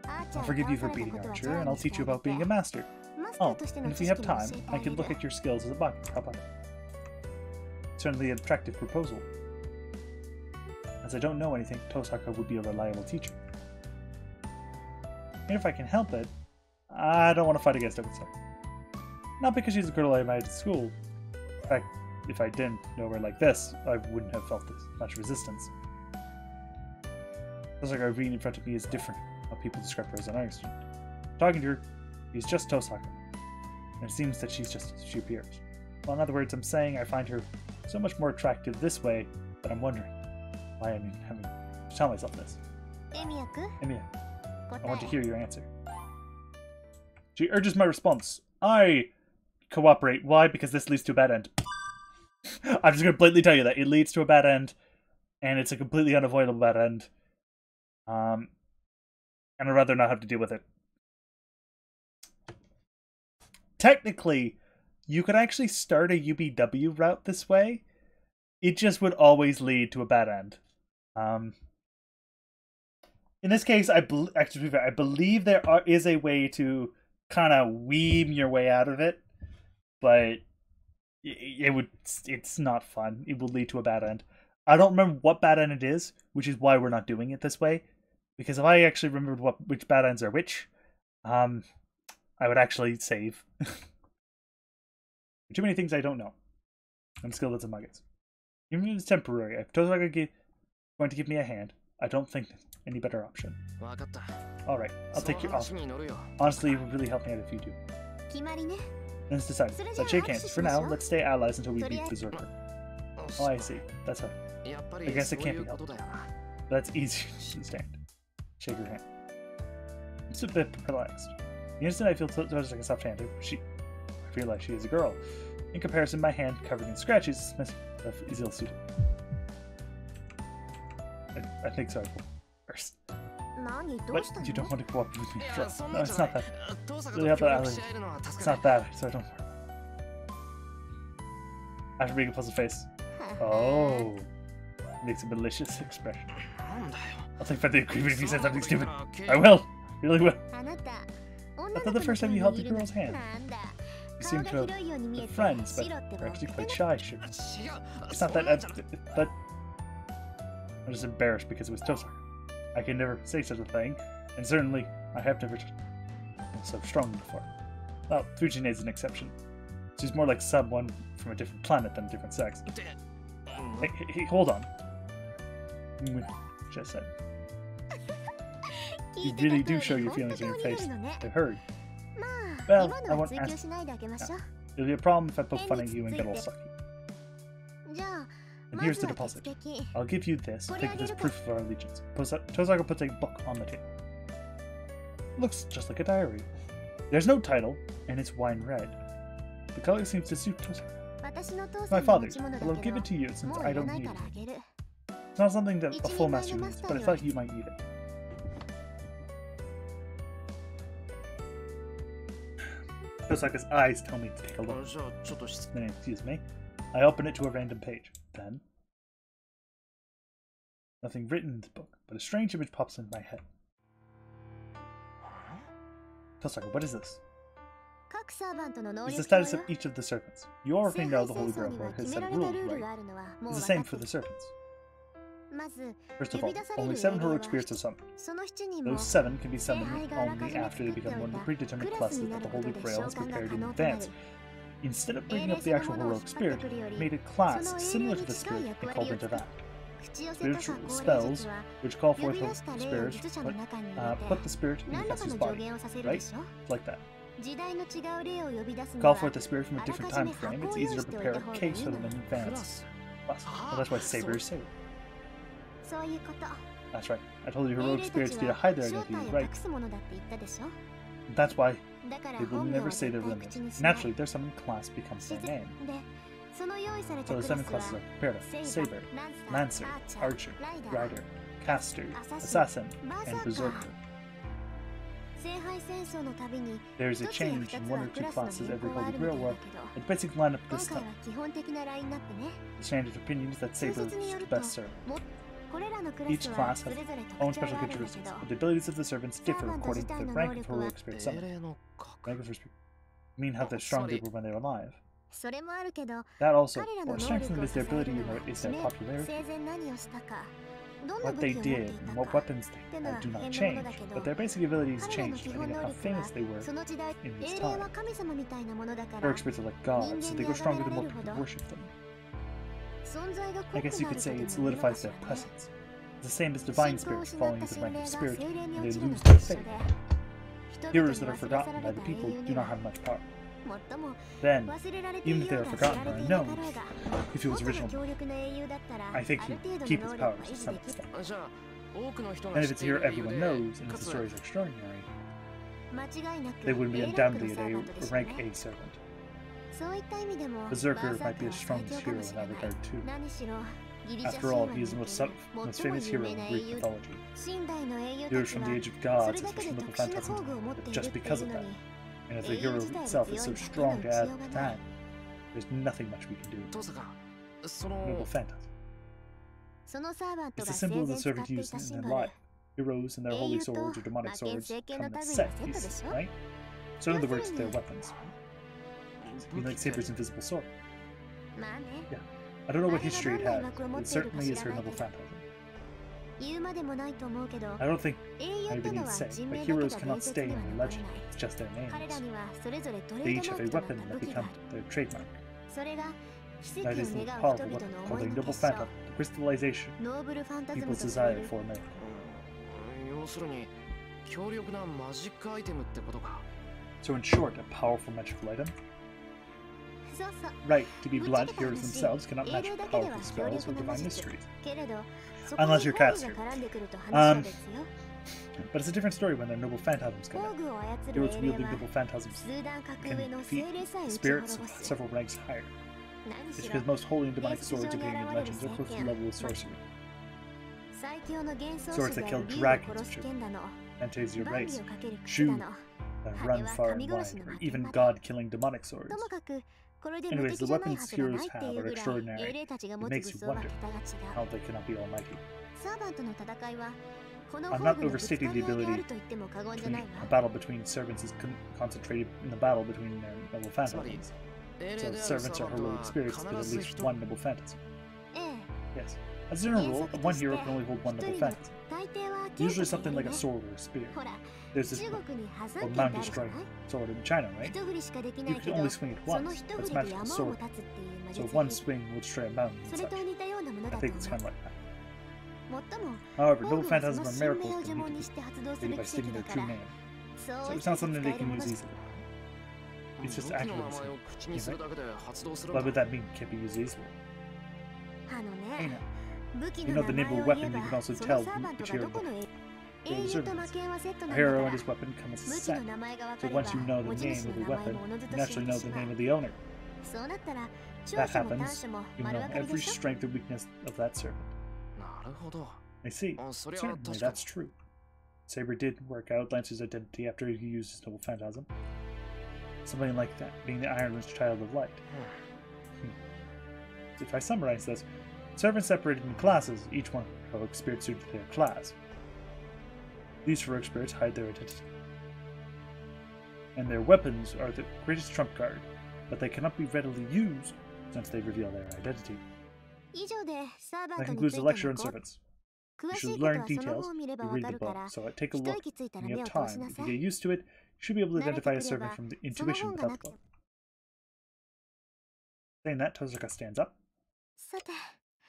I'll forgive you for beating Archer, and I'll teach you about being a master. Oh, and if you have time, I can look at your skills as a bucket. How about it? Certainly an attractive proposal. As I don't know anything, Tosaka would be a reliable teacher. And if I can help it, I don't want to fight against it with her. Not because she's a girl I met at school. In fact, if I didn't know her like this, I wouldn't have felt this much resistance. Tosaka being in front of me is different how people describe her as an art student. Talking to her, she's just Tosaka. And it seems that she's just as she appears. Well, in other words, I'm saying I find her so much more attractive this way that I'm wondering why I'm having to tell myself this. Emiya, I want to hear your answer. She urges my response. I cooperate. Why? Because this leads to a bad end. I'm just going to blatantly tell you that. It leads to a bad end, and it's a completely unavoidable bad end. And I'd rather not have to deal with it. Technically, you could actually start a UBW route this way, it just would always lead to a bad end. In this case, actually, I believe there is a way to kind of weave your way out of it, but it's not fun. It will lead to a bad end. I don't remember what bad end it is, which is why we're not doing it this way. Because if I actually remembered which bad ends are which, I would actually save. Too many things I don't know. I'm skilled at some nuggets. Even if it's temporary, if Tozaka going to give me a hand, I don't think there's any better option. Alright, I'll take your offer. Honestly, it would really help me out if you do. Then it's decided. So shake hands. For now, let's stay allies until we beat Berserker. Oh, I see. That's right. I guess it can't be helped. That's easy to understand. Shake her hand. I'm just a bit relaxed. The instant I feel like a soft hand, I feel like she is a girl. In comparison, my hand, covered in scratches, is ill-suited. I think so. First. But you don't want to cooperate with me. No, it's not that. Really help out. It's not that, so don't worry. After being a puzzle face. Oh. Makes a malicious expression. I'll take back the agreement if you said something stupid. I will. Really will. I thought the first time you held the girl's hand. You seem to have friends, but they're actually quite shy. Sure. It's not that, but I'm just embarrassed because it was Tozaka. I can never say such a thing, and certainly I have never been so strong before. Well, Fujine is an exception. She's more like someone from a different planet than a different sex. Hey, hold on. Just said. You really do show your feelings in your face. I heard. Well, I won't ask. It'll be a problem if I poke fun at you and get all sucky. And here's the deposit. I'll give you this. Take it as proof of our allegiance. Tozaka puts a book on the table. Looks just like a diary. There's no title, and it's wine red. The color seems to suit Tozaka. My father's, but I'll give it to you since I don't need it. It's not something that a full master needs, but I thought you might need it. Tozaka's eyes tell me to take a look. Then, excuse me. I open it to a random page. Then, nothing written in the book, but a strange image pops into my head. Tozaka, what is this? It's the status of each of the serpents. You already know the Holy Grail has set rules, right? It's the same for the serpents. First of all, only 7 heroic spirits are summoned. Those 7 can be summoned only after they become one of the predetermined classes that the Holy Grail has prepared in advance. Instead of bringing up the actual heroic spirit, it made a class similar to the spirit and called into that. Spiritual spells, which call forth the spirit, put the spirit in the caster's body, right? Like that. Call forth the spirit from a different time frame, it's easier to prepare a case for them in advance. Well, that's why Saber is Saber. That's right. I told you heroic spirits need to hide their identities, right? That's why they will never say their real names. Naturally, their summoned class becomes their name. So the 7 classes are prepared: Saber, Lancer, Archer, Rider, Caster, Assassin, and Berserker. There is a change in 1 or 2 classes every Holy Grail war, but the basic lineup this time. The standard opinion is that Saber is the best servant. Each class has its own special characteristics, but the abilities of the servants differ according to the rank of heroic spirit summoned. Rank of first spirit. I mean how they're strong they were when they were alive. That also, what strengthens them is their ability is their popularity. What they did and what weapons they had do not change, but their basic abilities change depending on how famous they were in this time. Heroic spirits are like gods, so they go stronger the more people worship them. I guess you could say it solidifies their presence. It's the same as divine spirits falling into the rank of spirit, and they lose their faith. Heroes that are forgotten by the people do not have much power. Then, even if they are forgotten or unknown, if he was original, I think he'd keep his powers to some extent. And if it's a hero everyone knows, and if the story is extraordinary, they would be undoubtedly a rank A servant. Berserker might be the strongest hero in that regard too. After all, he is the most famous hero in Greek mythology. Heroes from the Age of Gods, especially local phantasms, just because of that. And as the hero itself is so strong to add to that, there's nothing much we can do. Noble phantasm. It's a symbol of the servant used in their life. Heroes and their holy swords or demonic swords come in a set piece, right? So in other words, they're weapons. Like Saber's invisible sword. Yeah. I don't know what history it has, but it certainly is her noble phantasm. I don't think I even need to say, but heroes cannot stay in their legend, it's just their names. They each have a weapon that becomes their trademark. That is the powerful weapon called a noble phantom, the crystallization people's desire for merit. So in short, a powerful magical item? Right, to be blunt, heroes themselves cannot match powerful spells or divine mysteries. Unless you're caster. But it's a different story when their noble phantasms come in. Heroes wielding noble phantasms can defeat spirits of several ranks higher. It's because most holy and demonic swords appearing in legends are close to the level of sorcery. Swords that kill dragons, Fantasia race, Shu that run far and wide, or even god-killing demonic swords. Anyways, the weapons heroes have are extraordinary. It makes you wonder how they cannot be almighty. I'm not overstating the ability between a battle between servants is concentrated in the battle between their noble phantasms. So servants are heroic spirits with at least one noble phantasm. Yes. As a general rule, one hero can only hold one noble phantasm. Usually something like a sword or a spear. There's this Mount Destroyer sword in China, right? You can only swing it once. That's magical sword. So one swing will destroy a mountain and such. I think it's kind of like that. However, noble phantasms are miracles that need to be created by stating their true name. So it's not something they can use easily. It's just accuracy. What would that mean? Can't be used easily. Hey now. You know the name of a weapon, you can also tell which hero a hero and his weapon come as a set. So once you know the name of the weapon, you naturally know the name of the owner. That happens, you know every strength and weakness of that servant. I see. Certainly, that's true. Saber did work out Lancer's identity after he used his noble phantasm. Something like that, being the Ironman's child of light. If I summarize this, servants separated into classes, each one heroic spirit suited to their class. These heroic spirits hide their identity. And their weapons are the greatest trump card, but they cannot be readily used since they reveal their identity. That concludes the lecture on servants. You should learn details if you read the book, so take a look when you have time. If you get used to it, you should be able to identify a servant from the intuition without the book. Saying that, Tozaka stands up.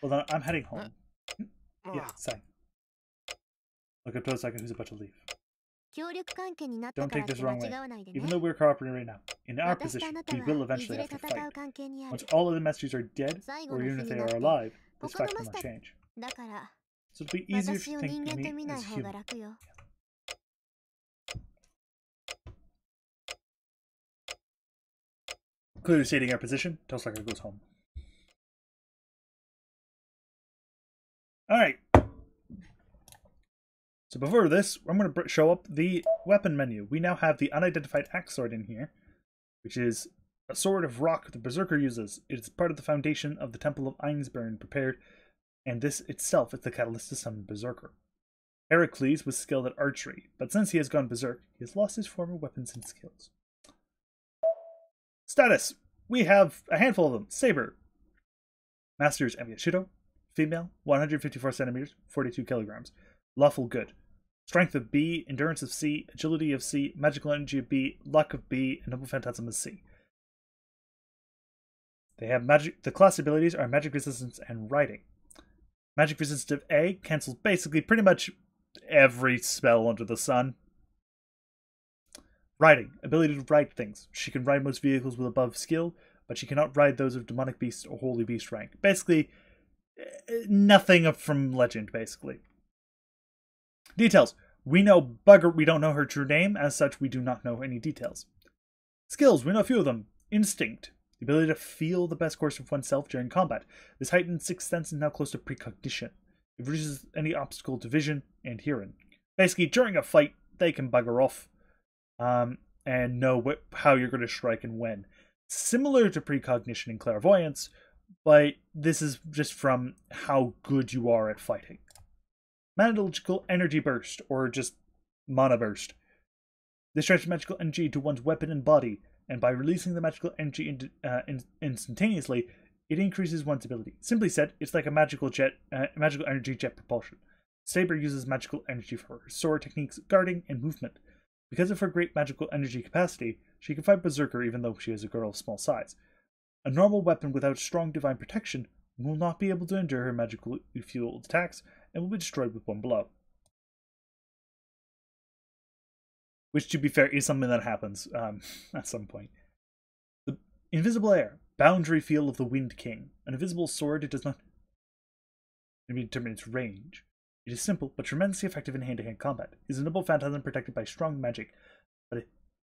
Well then, I'm heading home. Yeah, say. Look at Tozaka who's about to leave. Don't take this the wrong way. Even though we're cooperating right now, in our position, we will eventually have to fight. Once all of the masters are dead, or even if they are alive, this fact will not change. So it'll be easier if you think of me as human. Clearly stating our position, Tozaka goes home. Alright. So before this, I'm going to show up the weapon menu. We now have the unidentified axe sword in here, which is a sword of rock the Berserker uses. It is part of the foundation of the Temple of Einsburn prepared, and this itself is the catalyst to summon Berserker. Heracles was skilled at archery, but since he has gone berserk, he has lost his former weapons and skills. Status. We have a handful of them. Saber. Masters Amiyashiro. Female. 154 centimeters. 42 kilograms. Lawful good. Strength of B. Endurance of C. Agility of C. Magical energy of B. Luck of B. And Noble Phantasm of C. They have magic. The class abilities are Magic Resistance and Riding. Magic Resistance of A cancels basically pretty much every spell under the sun. Riding. Ability to ride things. She can ride most vehicles with above skill, but she cannot ride those of Demonic Beast or Holy Beast rank. Basically, nothing from Legend, basically. Details. We know Bugger. We don't know her true name. As such, we do not know any details. Skills. We know a few of them. Instinct. The ability to feel the best course of oneself during combat. This heightened sixth sense is now close to precognition. It reduces any obstacle to vision and hearing. Basically, during a fight, they can bugger off and know how you're going to strike and when. Similar to precognition and clairvoyance, but this is just from how good you are at fighting. Magical Energy Burst, or just Mana Burst. This transfers magical energy to one's weapon and body, and by releasing the magical energy instantaneously, it increases one's ability. Simply said, it's like a magical energy jet propulsion. Saber uses magical energy for her sword techniques, guarding, and movement. Because of her great magical energy capacity, she can fight Berserker even though she is a girl of small size. A normal weapon without strong divine protection will not be able to endure her magically fueled attacks and will be destroyed with one blow. Which, to be fair, is something that happens at some point. The Invisible Air. Boundary Field of the Wind King. An invisible sword, it does not determine its range. It is simple, but tremendously effective in hand-to-hand combat. It is a noble phantasm protected by strong magic, but it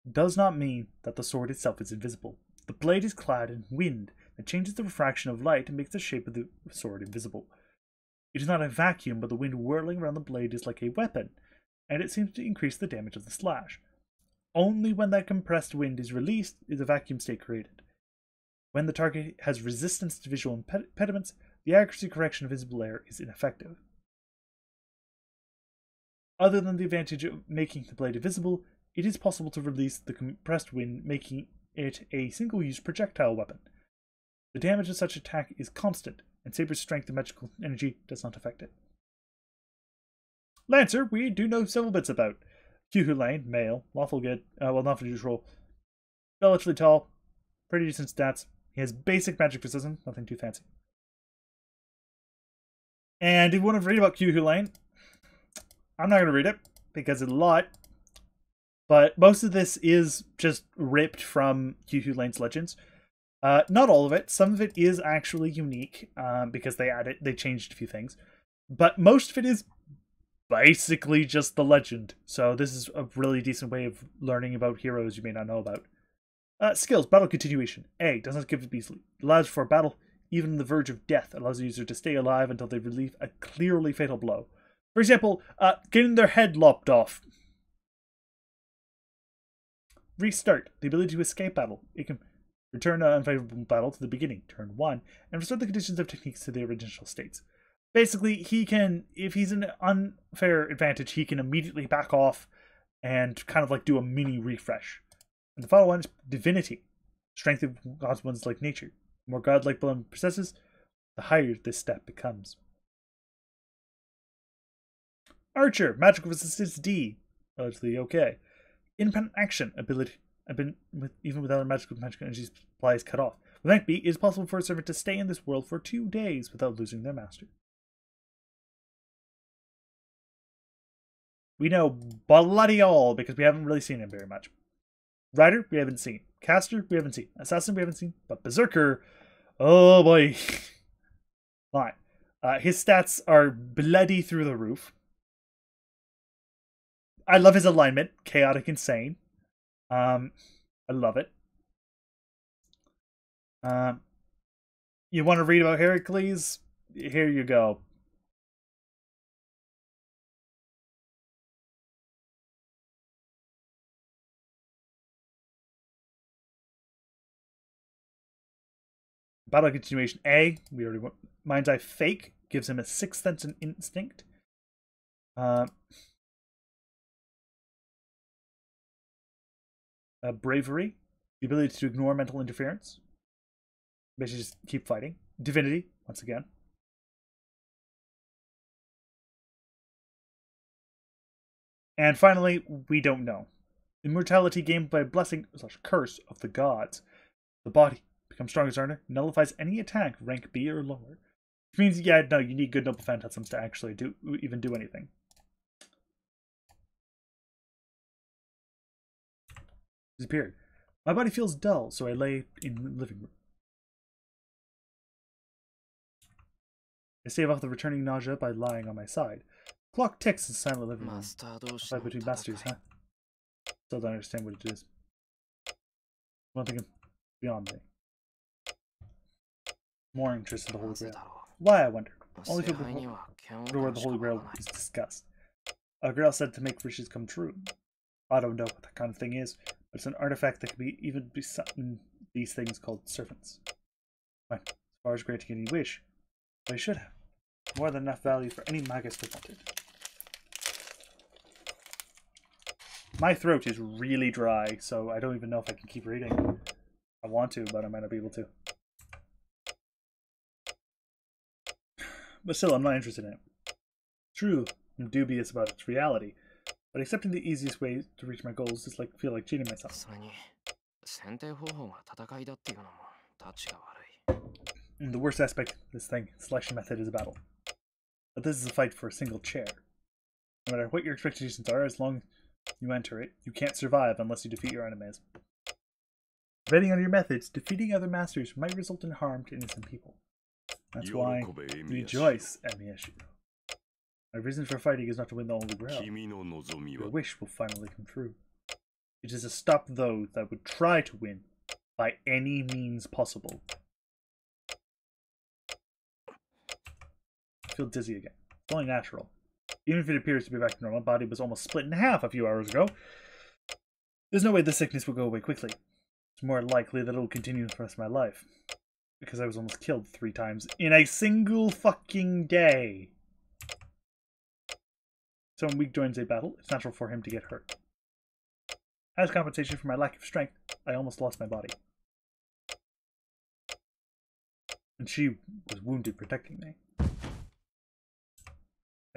does not mean that the sword itself is invisible. The blade is clad in wind that changes the refraction of light and makes the shape of the sword invisible. It is not a vacuum, but the wind whirling around the blade is like a weapon, and it seems to increase the damage of the slash. Only when that compressed wind is released is a vacuum state created. When the target has resistance to visual impediments, the accuracy correction of Invisible Air is ineffective. Other than the advantage of making the blade invisible, it is possible to release the compressed wind, making it a single-use projectile weapon. The damage of such attack is constant, and Saber's strength and magical energy does not affect it. Lancer, we do know several bits about. Q Lane, male, lawful good, not for neutral, relatively tall, pretty decent stats. He has basic magic precision, nothing too fancy. And if you want to read about Q Lane, I'm not going to read it because it's a lot, but most of this is just ripped from Q Lane's Legends. Not all of it. Some of it is actually unique because they changed a few things, but most of it is basically just the legend. So this is a really decent way of learning about heroes you may not know about. Skills, battle continuation. A, does not give up easily. Allows for battle, even on the verge of death. Allows the user to stay alive until they relieve a clearly fatal blow. For example, getting their head lopped off. Restart, the ability to escape battle. It can return an unfavorable battle to the beginning, turn 1, and restore the conditions of techniques to their original states. Basically, he can, if he's in an unfair advantage, he can immediately back off and kind of like do a mini refresh. And the final one is Divinity. Strength of God's ones like nature. The more godlike one possesses, the higher this step becomes. Archer, magical resistance D. Relatively okay. Independent action ability. Even without a magical energy supply is cut off. With rank B, it is possible for a servant to stay in this world for 2 days without losing their master. We know bloody all because we haven't really seen him very much. Rider, we haven't seen. Caster, we haven't seen. Assassin, we haven't seen. But Berserker, oh boy. Fine. His stats are bloody through the roof. I love his alignment. Chaotic Insane. I love it. You want to read about Heracles? Here you go. Battle continuation A. We already went. Mind's Eye Fake gives him a 6th sense and instinct. Bravery, the ability to ignore mental interference. Basically just keep fighting. Divinity, once again. And finally, we don't know. Immortality gained by blessing / curse of the gods. The body becomes strong as Arner, nullifies any attack rank B or lower. Which means, yeah, no, you need good noble phantasms to actually do anything. Disappeared. My body feels dull, so I lay in the living room. I stave off the returning nausea by lying on my side. Clock ticks in silent living room. Fight between masters, huh? Still don't understand what it is. One thing beyond me. More interest in the Holy Grail. Why, I wonder? Only people where the Holy Grail is discussed. A Grail said to make wishes come true. I don't know what that kind of thing is, but it's an artifact that can even be something these things called servants. Fine. far as granting any wish, but I should have. More than enough value for any magus that wanted. My throat is really dry, so I don't even know if I can keep reading. I want to, but I might not be able to. But still, I'm not interested in it. True, I'm dubious about its reality, but accepting the easiest way to reach my goals is like feel like cheating myself. And the worst aspect of this thing, selection method, is a battle. But this is a fight for a single chair. No matter what your expectations are, as long as you enter it, you can't survive unless you defeat your enemies. Depending on your methods, defeating other masters might result in harm to innocent people. That's why rejoice, Emiyashu. My reason for fighting is not to win the Holy Grail. Your wish will finally come true. It is to stop those that would try to win by any means possible. I feel dizzy again. It's only natural. Even if it appears to be back to normal, my body was almost split in half a few hours ago. There's no way this sickness will go away quickly. It's more likely that it will continue for the rest of my life. Because I was almost killed 3 times in a single fucking day. So when Weak joins a battle, it's natural for him to get hurt. As compensation for my lack of strength, I almost lost my body. And she was wounded protecting me.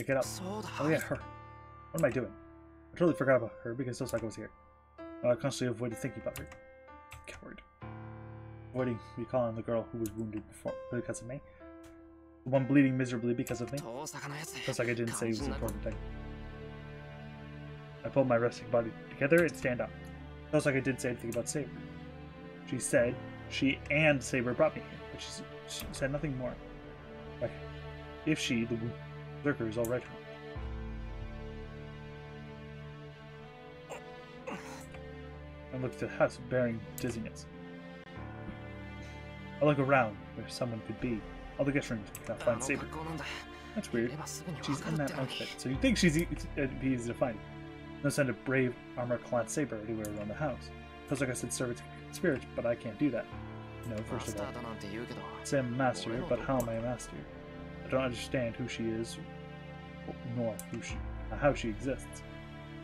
I get up. Oh yeah, her. What am I doing? I totally forgot about her because Osaka was here. I constantly avoided thinking about her. Coward. Avoiding recalling the girl who was wounded before because of me. The one bleeding miserably because of me. Osaka didn't say it was an important thing. I pulled my resting body together and stand up. Osaka didn't say anything about Saber. She said she and Saber brought me here, but she said nothing more. Like, if she, the Berserker, is alright. I look at the house, bearing dizziness. I look around where someone could be. All the guest rooms cannot find Saber. That's weird. She's in that outfit, so you think it'd be easy to find. No sign of brave armor-clad Saber anywhere around the house. Feels like I said servant spirit, but I can't do that. No, first of all, say I'm a master, but how am I a master? I don't understand who she is, nor how she exists.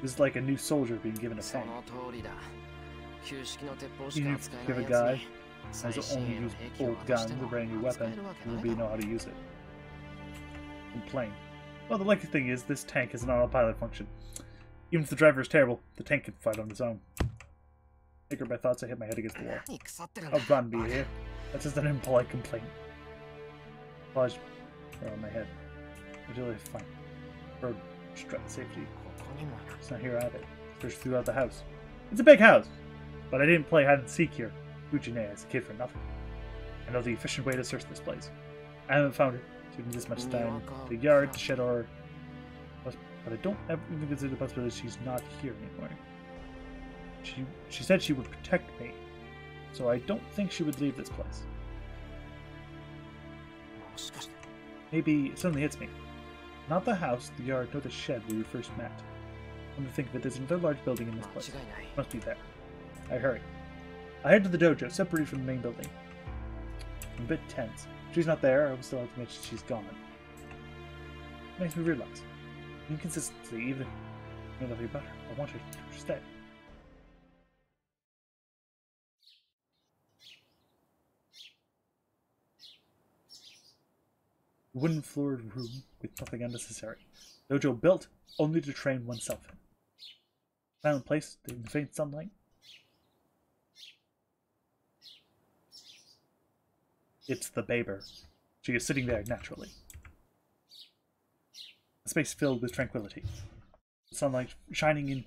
This is like a new soldier being given a fang. Even if you give a guy has only used old guns, a brand new weapon, he will know how to use it. Complain. Well, the lucky thing is, this tank has an autopilot function. Even if the driver is terrible, the tank can fight on its own. Anchored by thoughts, I hit my head against the wall. Oh, run, be here. That's just an impolite complaint. Paws are on my head. Until I find bird strut safety. It's not here either. Search throughout the house. It's a big house, but I didn't play hide and seek here. Fujine as a kid for nothing. I know the efficient way to search this place. I haven't found her. Taking this much time. The yard, the shed, or... But I don't ever even consider the possibility she's not here anymore. She said she would protect me, so I don't think she would leave this place. Maybe something hits me. Not the house, the yard, nor the shed where we first met. Come to think of it, there's another large building in this place. Must be there. I hurry. I head to the dojo, separated from the main building. I'm a bit tense. If she's not there, I will still have to mention she's gone. It makes me realize. Inconsistency, even if I know nothing about her. I want her to stay. A wooden floored room with nothing unnecessary. Dojo built only to train oneself in. Silent place in the faint sunlight. It's the Baber. She is sitting there naturally. A space filled with tranquility. The sunlight shining in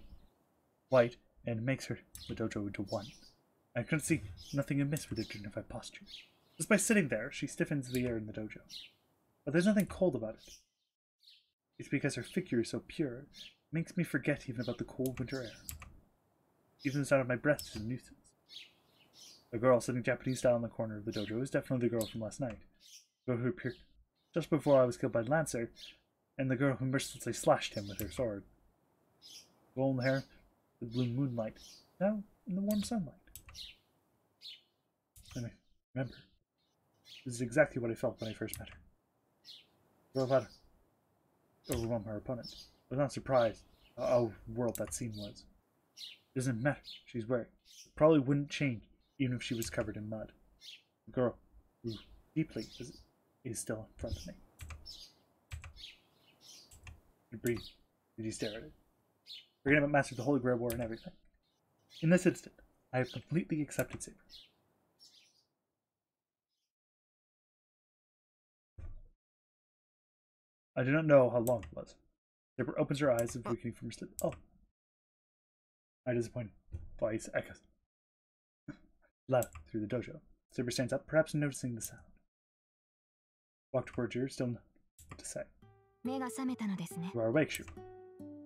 white and makes her the dojo into one. I couldn't see nothing amiss with her dignified posture. Just by sitting there, she stiffens the air in the dojo. But there's nothing cold about it. It's because her figure is so pure, it makes me forget even about the cold winter air. Even the sound of my breath is a nuisance. The girl sitting Japanese style in the corner of the dojo is definitely the girl from last night. The girl who appeared just before I was killed by Lancer, and the girl who mercilessly slashed him with her sword. Golden hair, the blue moonlight, now in the warm sunlight. And I remember, This is exactly what I felt when I first met her. Well, that overwhelmed her opponent. I was not surprised how world that scene was. It doesn't matter. She's wearing. It probably wouldn't change even if she was covered in mud. The girl, who deeply is still in front of me. You breathe. You stare at it. Forget about Master of the Holy Grail War and everything. In this instant, I have completely accepted Saber. I do not know how long it was. Saber opens her eyes, waking from her sleep. Oh. My disappointed voice echoes loud through the dojo. Saber stands up, perhaps noticing the sound. Walk towards her, still nothing to say. You are awake, Shiro.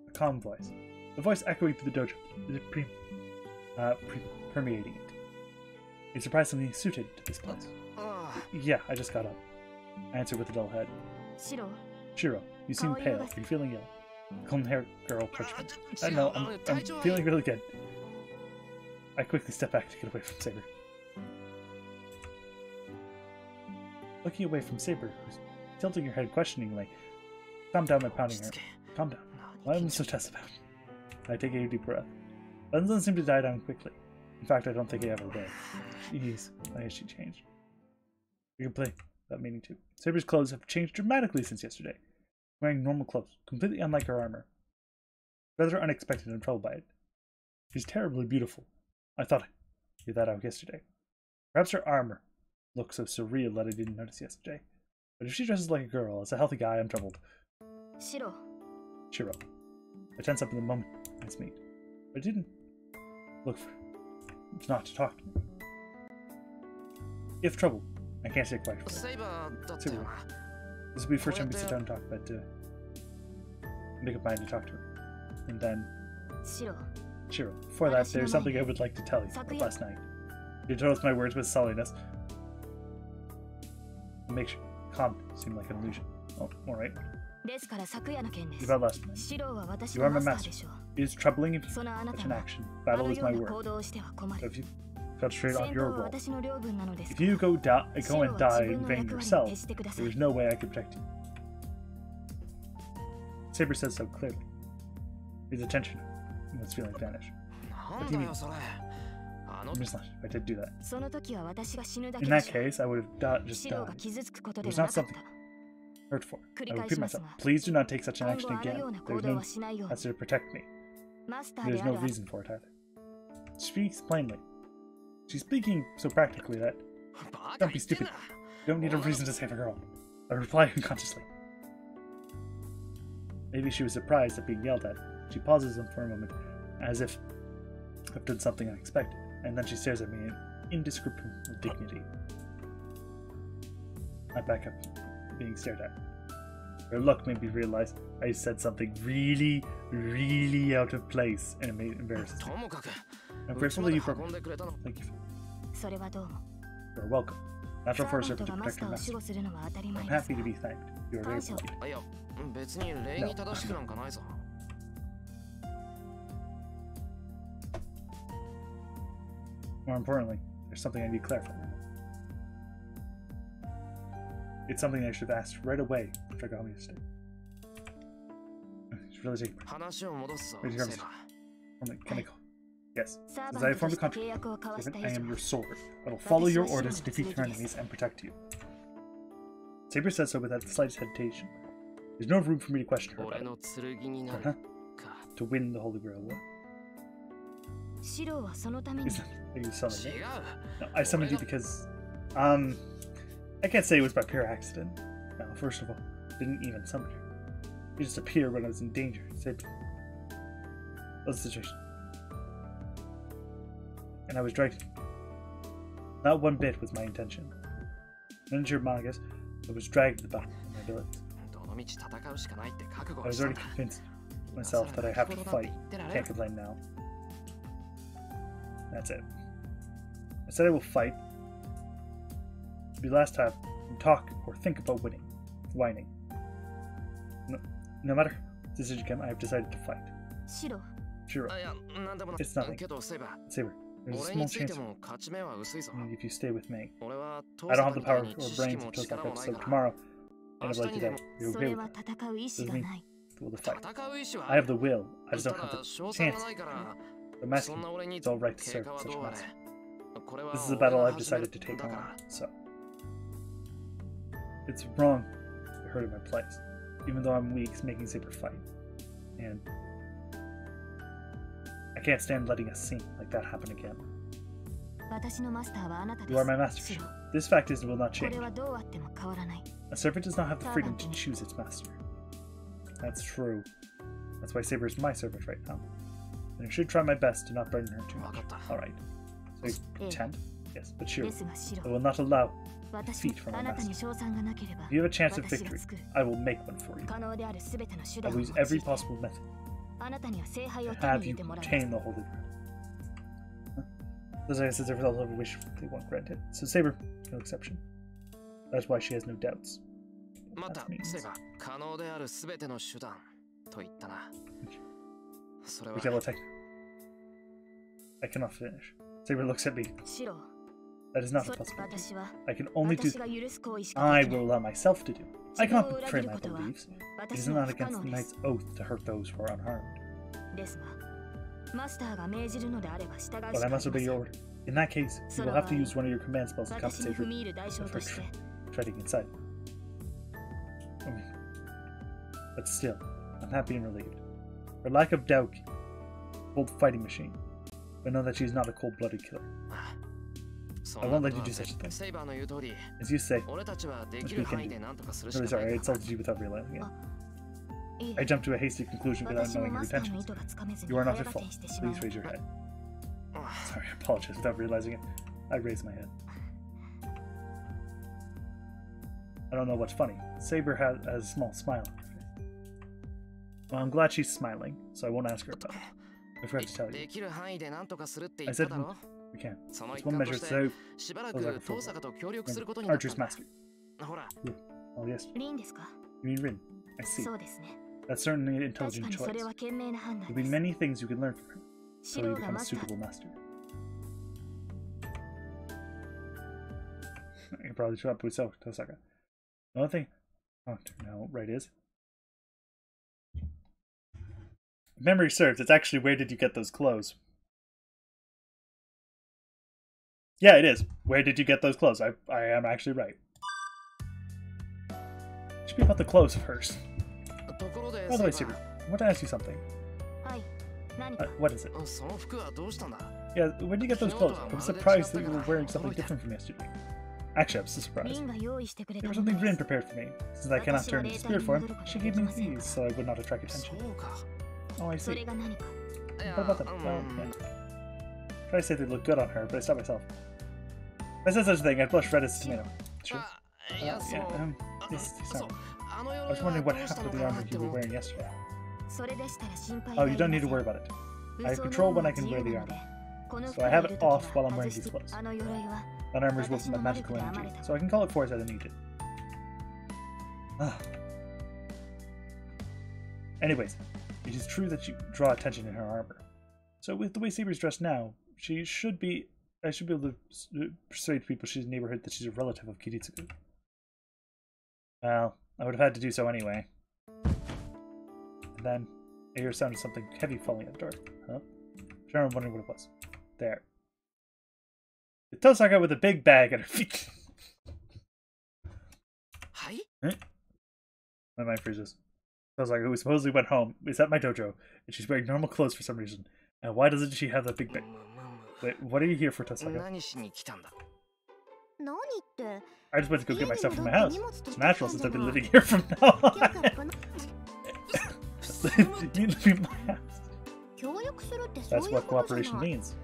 A calm voice. The voice echoing through the dojo. Is it permeating it? It's surprisingly suited to this place. Yeah, I just got up. I answered with a dull head. Shiro, you seem pale. Are you feeling ill? The calm-haired girl approached me. I know, I'm feeling really good. I quickly step back to get away from Saber. Looking away from Saber, who's tilting her head questioningly. Calm down by pounding her. Calm down. Why am I so tense about? I take a deep breath. That doesn't seem to die down quickly. In fact, I don't think I ever will. Jeez, why has she changed? You can play without meaning to. Saber's clothes have changed dramatically since yesterday. Wearing normal clothes, completely unlike her armor. Rather unexpected and troubled by it. She's terribly beautiful. I thought I figured that out yesterday. Perhaps her armor looks so surreal that I didn't notice yesterday. But if she dresses like a girl, as a healthy guy, I'm troubled. Shiro. I tense up in the moment I meet. I didn't look for it's not to talk to me. If trouble, I can't stay quiet for it. Saber. This will be the first time we sit down and talk, but make up mind to talk to her. And then Shiro. Before that, there's something I would like to tell you about last night. You chose my words with sulliness. It makes your calm seem like an illusion. Oh, alright. About last night. You are my master. It is troubling if you such an action. Battle is my word. So if you concentrate on your role. If you go and die in vain yourself, there is no way I can protect you. Saber says so clearly. His attention and his feeling vanish. What do you mean? I'm just not. I did do that. In that case, I would have just died. It was not something hurt for. I repeat myself. Please do not take such an action again. There's no master to protect me. There's no reason for it either. She speaks plainly. She's speaking so practically that don't be stupid. You don't need a reason to save a girl. I reply unconsciously. Maybe she was surprised at being yelled at. She pauses for a moment, as if I've done something unexpected, and then she stares at me in indescribable dignity. I back up, being stared at. Her look made me realize I said something really, really out of place, and it embarrasses me. I'm grateful that you broke me. Thank you. You're welcome. Natural for a servant to protect your master. I'm happy to be thanked. You are very polite. No. More importantly, there's something I need to clarify. It's something I should have asked right away after I got home yesterday. It's really taking Can I go? Yes. Since I have formed a contract, I am your sword. I will follow your orders to defeat your enemies and protect you. Saber says so without the slightest hesitation. There's no room for me to question her about it. To win the Holy Grail War. Are you summoning me? No, I summoned you because, I can't say it was by pure accident. No, first of all, I didn't even summon her. She just appeared when I was in danger. Said, what's the situation? And I was dragged. Not one bit was my intention. Manager Magus, I was dragged to the battle of my abilities. I was already convinced myself that I have to fight. Can't complain now. That's it. I said I will fight. It'll be the last time I talk or think about winning. Whining. No matter the decision I have decided to fight. Shiro. It's nothing. Saber. There's a small chance if you stay with me. I don't have the power or brains of Tosaka, so tomorrow, end of life today, you're okay with that. Doesn't mean we'll fight. I have the will, I just don't have the chance. I'm asking, it's alright to serve such a master. This is a battle I've decided to take on, so. It's wrong to hurt in my place, even though I'm weak, making Saber fight. And I can't stand letting a scene like that happen again. You are my master. This fact is it will not change. A servant does not have the freedom to choose its master. That's true. That's why Saber is my servant right now. And I should try my best to not burden her too much. Alright. So you content? Yes, but sure. I will not allow defeat from my master. If you have a chance of victory, I will make one for you. I will use every possible method to have you obtain the Holy Grail. As I said, every level wish they won't grant it. So Saber, no exception. That's why she has no doubts. That means. I cannot finish. Saber looks at me. That is not a possibility. I can only do I will allow myself to do. I cannot betray my beliefs. It is not against the knight's oath to hurt those who are unharmed. But I must obey your order. In that case, you will have to use one of your command spells to compensate for treading inside. But still, I'm happy and relieved. Her lack of doubt, cold fighting machine, but know that she is not a cold-blooded killer. I won't let you do such a thing. As you say, which we can do. Really sorry, I insulted you without realizing it. I jumped to a hasty conclusion without knowing your intentions. You are not at fault. Please raise your head. Sorry, I apologize without realizing it. I raised my head. I don't know what's funny. Saber has a small smile on her face. Well, I'm glad she's smiling, so I won't ask her about it. I forgot to tell you. I said we can. It's one measure to Archer's master. Oh yes. You mean Rin? I see. That's certainly an intelligent choice. There'll be many things you can learn from her, so you become a suitable master. I can probably swap with Tosaka. Another thing. Oh no, right is. If memory serves, it's actually where did you get those clothes? Yeah, it is. Where did you get those clothes? I am actually right. It should be about the clothes of hers. By the way, Saber, I want to ask you something. What is it? Yeah, where did you get those clothes? I was surprised that you were wearing something different from yesterday. Actually, I was surprised. There was something Rin prepared for me. Since I cannot turn into spirit form, she gave me these so I would not attract attention. Oh, I see. What about them? Well, yeah. Try to say they look good on her, but I stopped myself. If I said such a thing, I'd blush red as a tomato. Sure. Yes, sorry. I was wondering what happened to the armor you were wearing yesterday. Oh, you don't need to worry about it. I have control when I can wear the armor. So I have it off while I'm wearing these clothes. That armor is with my magical energy, so I can call it forth as I need it. Anyways, it is true that you draw attention in her armor. So with the way Saber's dressed now, I should be able to persuade people she's in the neighborhood that she's a relative of Kiritsugu. Well, I would have had to do so anyway. And then I hear a sound of something heavy falling at the door. Huh? Sure, I'm wondering what it was. There. It's Tosaka with a big bag at her feet. Hi? My mind freezes. Tosaka, who supposedly went home, is at my dojo, and she's wearing normal clothes for some reason. And why doesn't she have that big bag? Wait, what are you here for, Tosaka? I just went to go get my stuff from my house. It's natural since I've been living here from now on. You live in my house. That's what cooperation means.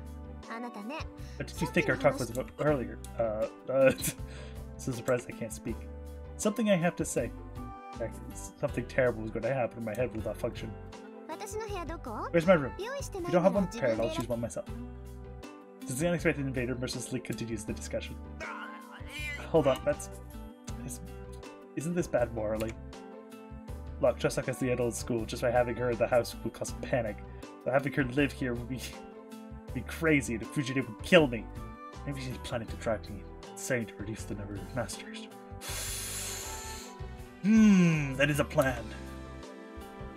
What did you think our talk was about earlier? So surprised I can't speak. Something I have to say. Something terrible was going to happen and my head will not function. Where's my room? If you don't have one prepared, I'll choose one myself. Since the unexpected invader mercilessly continues the discussion. Hold on, isn't this bad morally? Look, just like as the adult school, just by having her in the house would cause panic. So having her live here would be Be crazy, the fugitive would kill me. Maybe she's planning to track me, insane to reduce the number of masters. That is a plan.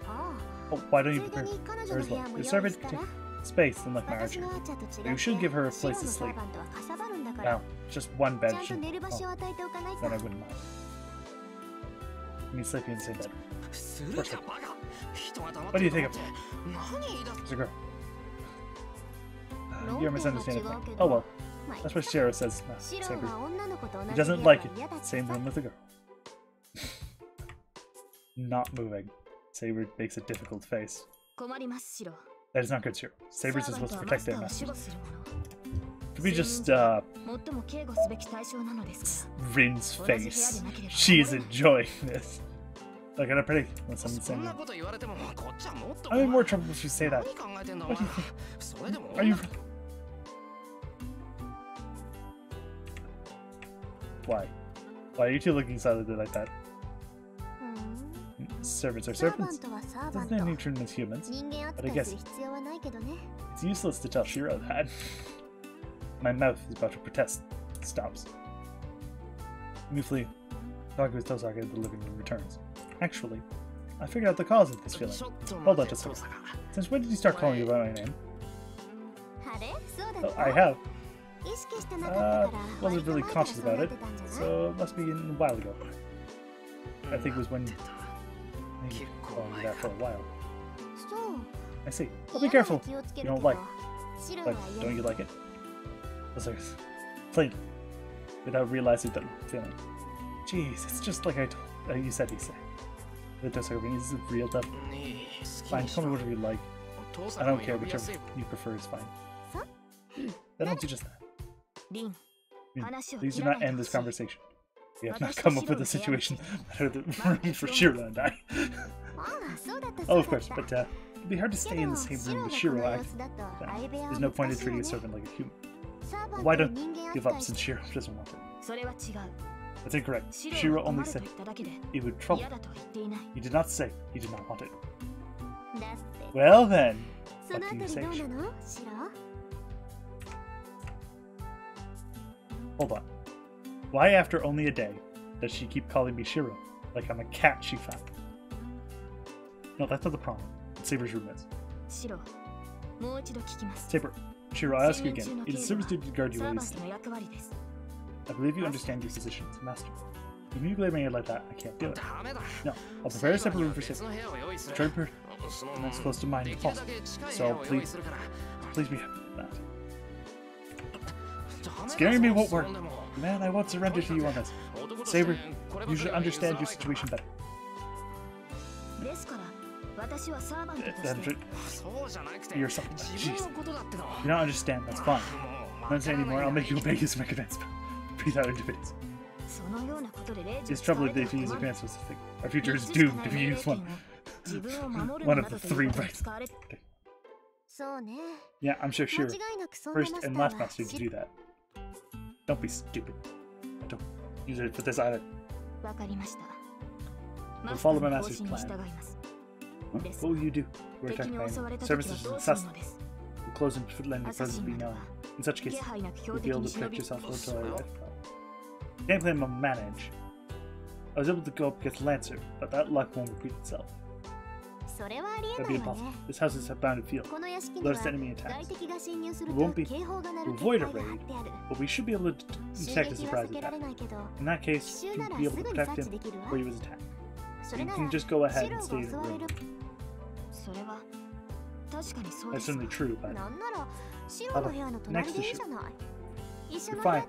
Oh, why don't you prepare her as well? Your servant can take space and like marriage. You should give her a place to sleep. Now, just one bed should... then I wouldn't mind. Me sleeping in the same bed. What do you think of her? It's a girl. You're misunderstanding me. Oh well. That's what Shiro says. Saber. He doesn't like it. Same room with the girl. Not moving. Saber makes a difficult face. That is not good, Shiro. Sabers are supposed to protect their masters. Could we just, Rin's face. She is enjoying this. Like, I'm pretty. Unless I'm insane. I'm in more trouble if you say that. What do you think? Are you... Why? Why are you two looking silently like that? Servants are servants. Doesn't have any treatment as humans. But I guess it's useless to tell Shiro that. My mouth is about to protest. Stops. Mutely, talking with Tosaka in the living room returns. Actually, I figured out the cause of this feeling. Hold on just a second. Since when did you start calling you by my name? Oh, I have. Wasn't really conscious about it, so it must be a while ago. I think it was when you calling me that for a while. I see. Well, be careful. You don't like. But don't you like it? Plain. Without realizing that feeling. Jeez, it's just like you said he said. The Tosaka, is it real stuff? Fine, tell me whatever you like. I don't care, whichever you prefer is fine. Then don't do just that. Please do not end this conversation. We have not come up with a situation better than room for Shiro and I. Oh, of course, but it'd be hard to stay in the same room with Shiro. There's no point in treating a servant like a human. Why don't you give up since Shiro doesn't want it? That's incorrect. Shiro only said it would trouble. He did not say he did not want it. Well then, what do you say, Shiro? Hold on. Why after only a day does she keep calling me Shiro? Like I'm a cat she found. No, that's not the problem. Saber's room is. Saber, Shiro, I ask you again. It is Saber's duty to guard you while you sleep. I believe you understand your position as a master. If you glare at me like that, I can't do it. No, I'll prepare a separate room for Saber. Try to put as close to mine as possible. So please be happy with that. Scaring me won't work. Man, I won't surrender to you on this. Saber, you should understand your situation better. You're something. Jeez. You don't understand, that's fine. I don't say anymore, I'll make you obey his commands. Breathe out into it. It's troubling that if you use a command specific, our future is doomed if you use one. One of the three rights. Okay. Yeah, I'm sure Shiro, first and last master to do that. Don't be stupid. Don't use it for this either. We'll follow my master's plan. What will you do? We're attacked by services and sustenance. We'll close and let your presence be known. In such case, you'll be able to protect yourself until I arrive. Gameplay will manage. I was able to go up against Lancer, but that luck won't repeat itself. That'd be impossible. This house is bound to feel. Notice enemy attacks. We won't be to avoid a raid, but we should be able to detect a surprise attack. In that case, you'll be able to protect him where he was attacked. So you can just go ahead and stay in the room. That's certainly true, but next to shoot. You're fine.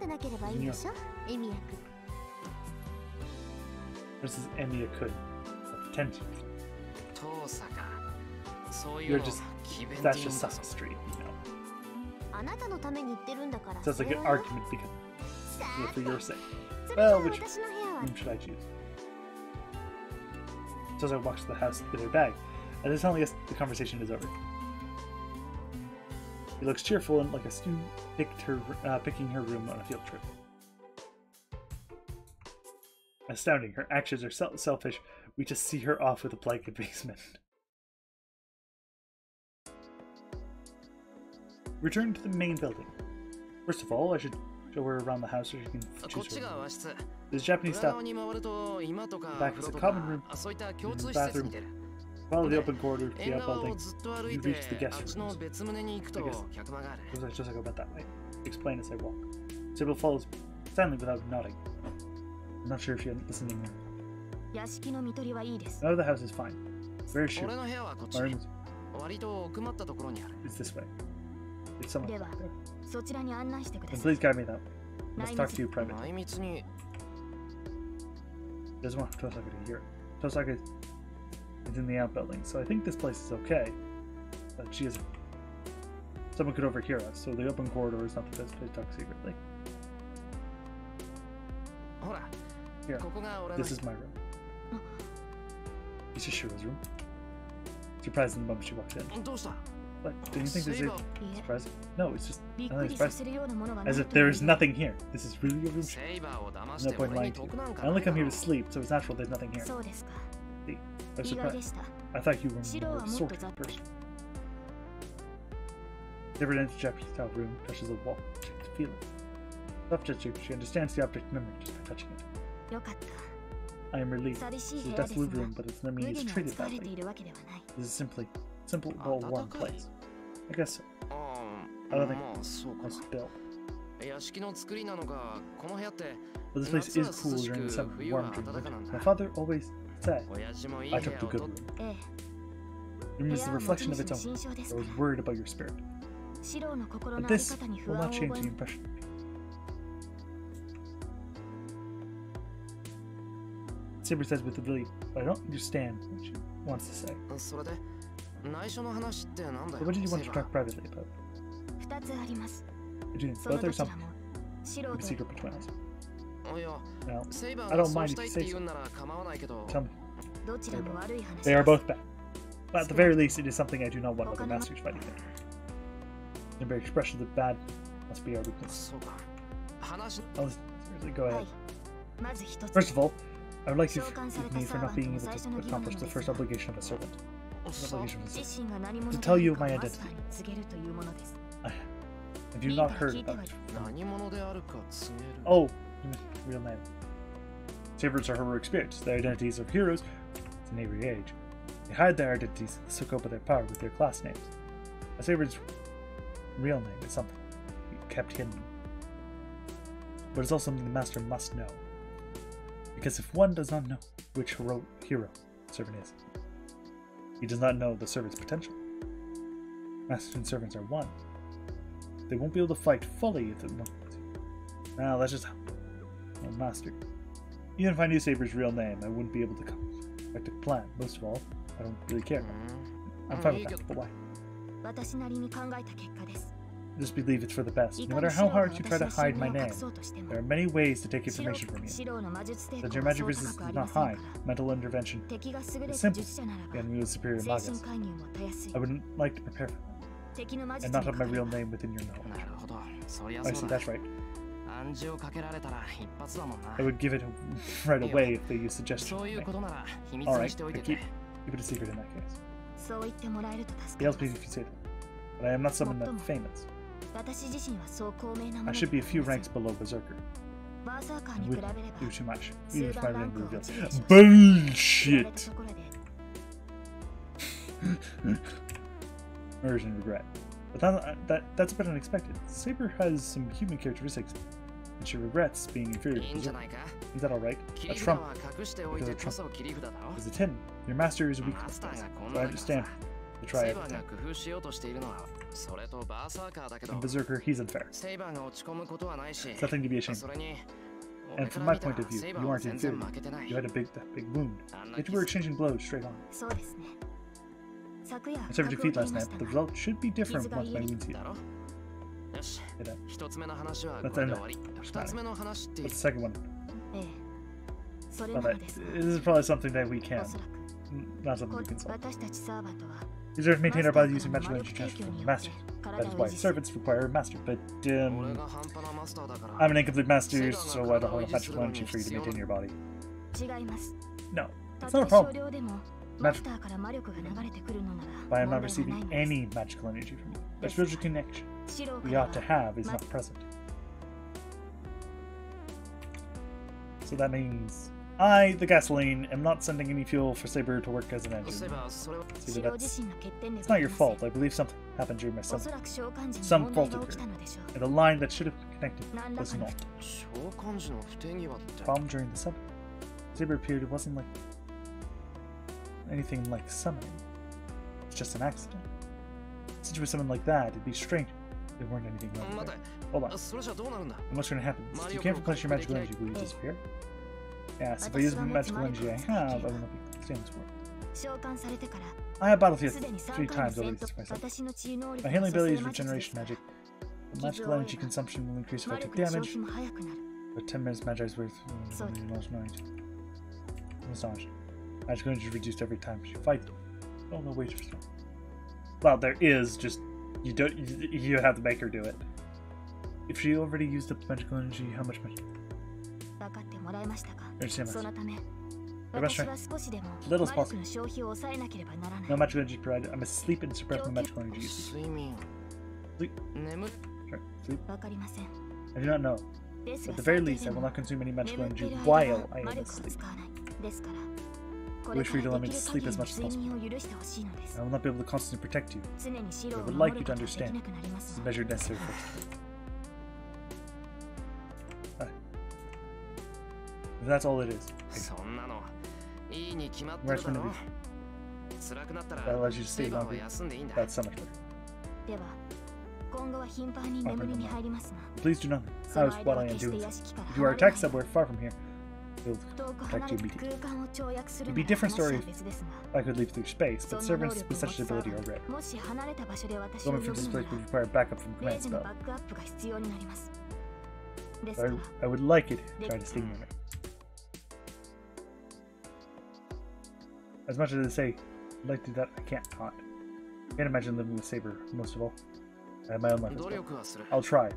Versus Emiya could. Pretend. You're just, that's just sophistry, you know. Sounds like an argument because, for your sake. Well, which room should I choose? Toza walks to the house with her bag, and is telling us the conversation is over. He looks cheerful and like a student picking her room on a field trip. Astounding, her actions are selfish. We just see her off with a blanket basement. Return to the main building. First of all, I should show her around the house so she can choose her room. This Japanese style. Back is a common room, and bathroom. Follow the open corridor to the outbuilding. You reach the guest rooms. Just I go about that way. Explain as I walk. Sybil follows silently without nodding. I'm not sure if you're listening. None of the house is fine. Very sure. My room is this way. It's someone back there. And please guide me that way. I must talk to you privately. Doesn't want Tosaka to hear it. Tosaka is in the outbuilding, so I think this place is okay. But she isn't. Someone could overhear us, so the open corridor is not the best place to talk secretly. Here, this is my room. This is Shiro's room. Surprised the moment she walked in. What? Do you think this is surprising? No, it's just nothing surprising. As if there is nothing here. This is really your room? No point in lying to you. I only come here to sleep, so it's natural there's nothing here. See, I was surprised. I thought you were more sorted person. Never enters Japanese style room, touches the wall, checks the feeling. Soft gesture, she understands the object memory just by touching it. I am relieved. This is a desolate room, but it doesn't mean it's treated that way. This is simply a simple, well-worn place. I guess so. I don't think it's built. But this place is cool during the summer, warm during the winter. My father always said, I took the good room. The room is the reflection of its own. I was worried about your spirit. But this will not change the impression. Saber says with relief, but I don't understand what she wants to say. So what did you want to talk privately about? Between both or something? Keep a secret between us. No, I don't mind if you say so. Tell me. They are both bad. But at the very least, it is something I do not want other masters fighting in. The very expression of bad must be our weakness. Seriously, go ahead. First of all, I would like you to forgive me for not being able to accomplish the first obligation of a servant. To tell you my identity. Have you not heard about it? Oh, real name. Sabers are heroic spirits. Their identities are heroes in every age. They hide their identities and soak up their power with their class names. A saber's real name is something kept hidden. But it's also something the master must know. Because if one does not know which hero the servant is, he does not know the servant's potential. Masters and servants are one. They won't be able to fight fully if they want to. Now that's just a master. Even if I knew Saber's real name, I wouldn't be able to come back to plan. Most of all, I don't really care. I'm fine with that, but why? Just believe it's for the best. No matter how hard you try to hide my name, there are many ways to take information from you. Since your magic resistance is not high, mental intervention is simple. The enemy was superior magas. I would like to prepare for that, and not have my real name within your knowledge. I see, that's right. I would give it right away if they use suggestions. Alright, keep it a secret in that case. Yes, please, if you say that. But I am not someone that famous. I should be a few ranks below Berserker. I would do too much, even if my name reveals. Bullshit! Immersion and regret. But that's a bit unexpected. Saber has some human characteristics, and she regrets being inferior to Berserker. Is that alright? A trump. Because a trump. Because it's hidden. Your master is a weakness, so I understand. To try everything. And Berserker, he's unfair. It's nothing to be ashamed of. And from my point of view, you aren't inferior. You had a big wound. Yet you were exchanging blows straight on. I served your feet last night, but the result should be different once my wounds heal. That's the second one. Well, this is probably something that we can. Not something we can solve. We deserve to maintain our bodies using magical energy transfer from the masters. That is why servants require a master, but I'm an incomplete master, so I don't have enough magical energy for you to maintain your body. No, that's not a problem. But I am not receiving any magical energy from you. That's spiritual connection. we ought to have is not present. So that means I, the gasoline, am not sending any fuel for Saber to work as an engine. Saber, it's not your fault. I believe something happened during my summer. Some fault occurred, and the line that should have connected was not. Problem during the summer. Saber appeared, it wasn't like anything like summoning. It's just an accident. Since it was something like that, it'd be strange if there weren't anything wrong there. Hold on. And what's going to happen? If you can't replenish your magical energy, will you disappear? Yes, if I use the magical energy I have, I will not be staying in this world. I have battlefield 3 times already to myself. My healing ability is regeneration magic. The magical energy consumption will increase if I take damage. But 10 minutes magic is worth I'm astonished. Magical energy is reduced every time you fight. Oh no, wait for some. Well, there is, just you have to make her do it. If she already used up the magical energy, how much magic? I must try. As little as possible. No magical energy provided. I must sleep and suppress my magical energy usage. Sleep. Sure, sleep. I do not know. But at the very least, I will not consume any magical energy while I am asleep. I wish for you to let me sleep as much as possible. I will not be able to constantly protect you. But I would like you to understand. This is a measure necessary for us. That's all it is. Rest interview. That allows you to stay longer. That's so much better. Please do nothing. How is what I am doing? If you are attacked somewhere far from here, it will protect you immediately. It would be a different story if I could leave through space, but servants with such an ability are rare. Going from this place would require backup from command spell. I would like it to try to stay near me. As much as I say, I'd like to do that, I can't not. I can't imagine living with Saber, most of all. I have my own life as well. I'll try.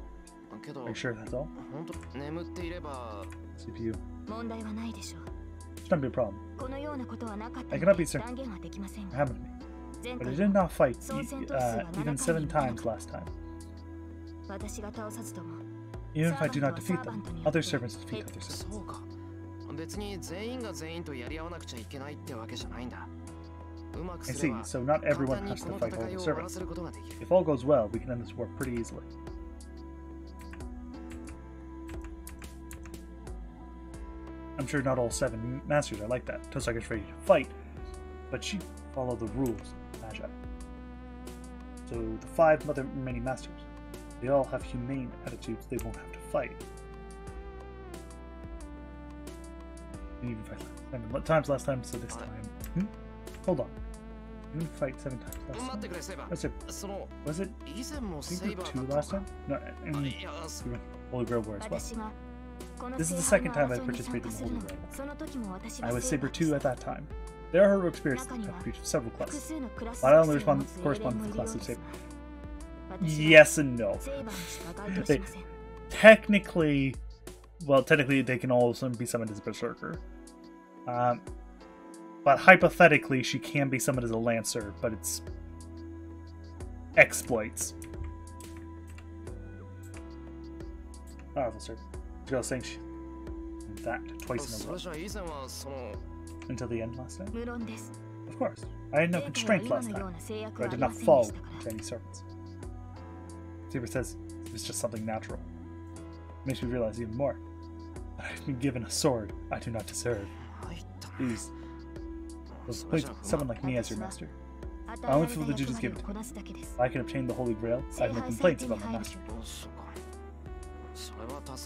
Are you sure that's all? CPU. Should not be a problem. I cannot be certain. It happened to me. But I did not fight even 7 times last time. Even if I do not defeat them, other servants defeat other servants. I see, so not everyone has to fight all the servants. If all goes well, we can end this war pretty easily. I'm sure not all 7 masters are like that. Tosaka's ready to fight, but she followed the rules of Magi. So the 5 other remaining masters, they all have humane attitudes, they won't have to fight. You even fight 7 times last time, so this time. Hold on. You didn't fight 7 times last time. Was it Saber 2 last time? No, and Holy Grail War as well. This is the 2nd time I've participated in the Holy Grail War. I was Saber 2 at that time. There are heroic spirits that have reached several classes, but I only correspond to the class of Saber. Yes and no. Technically they can also be summoned as a Berserker. But hypothetically, she can be summoned as a Lancer, but it's exploits. Powerful servant. I was saying in fact, twice in a row. Until the end last time? Of course. I had no constraint last time, but I did not fall to any servants. Saber says it's just something natural. It makes me realize even more. I've been given a sword I do not deserve. Please, please, someone like me as your master. I only feel the duties given to me. If I can obtain the Holy Grail, I have no complaints about my master.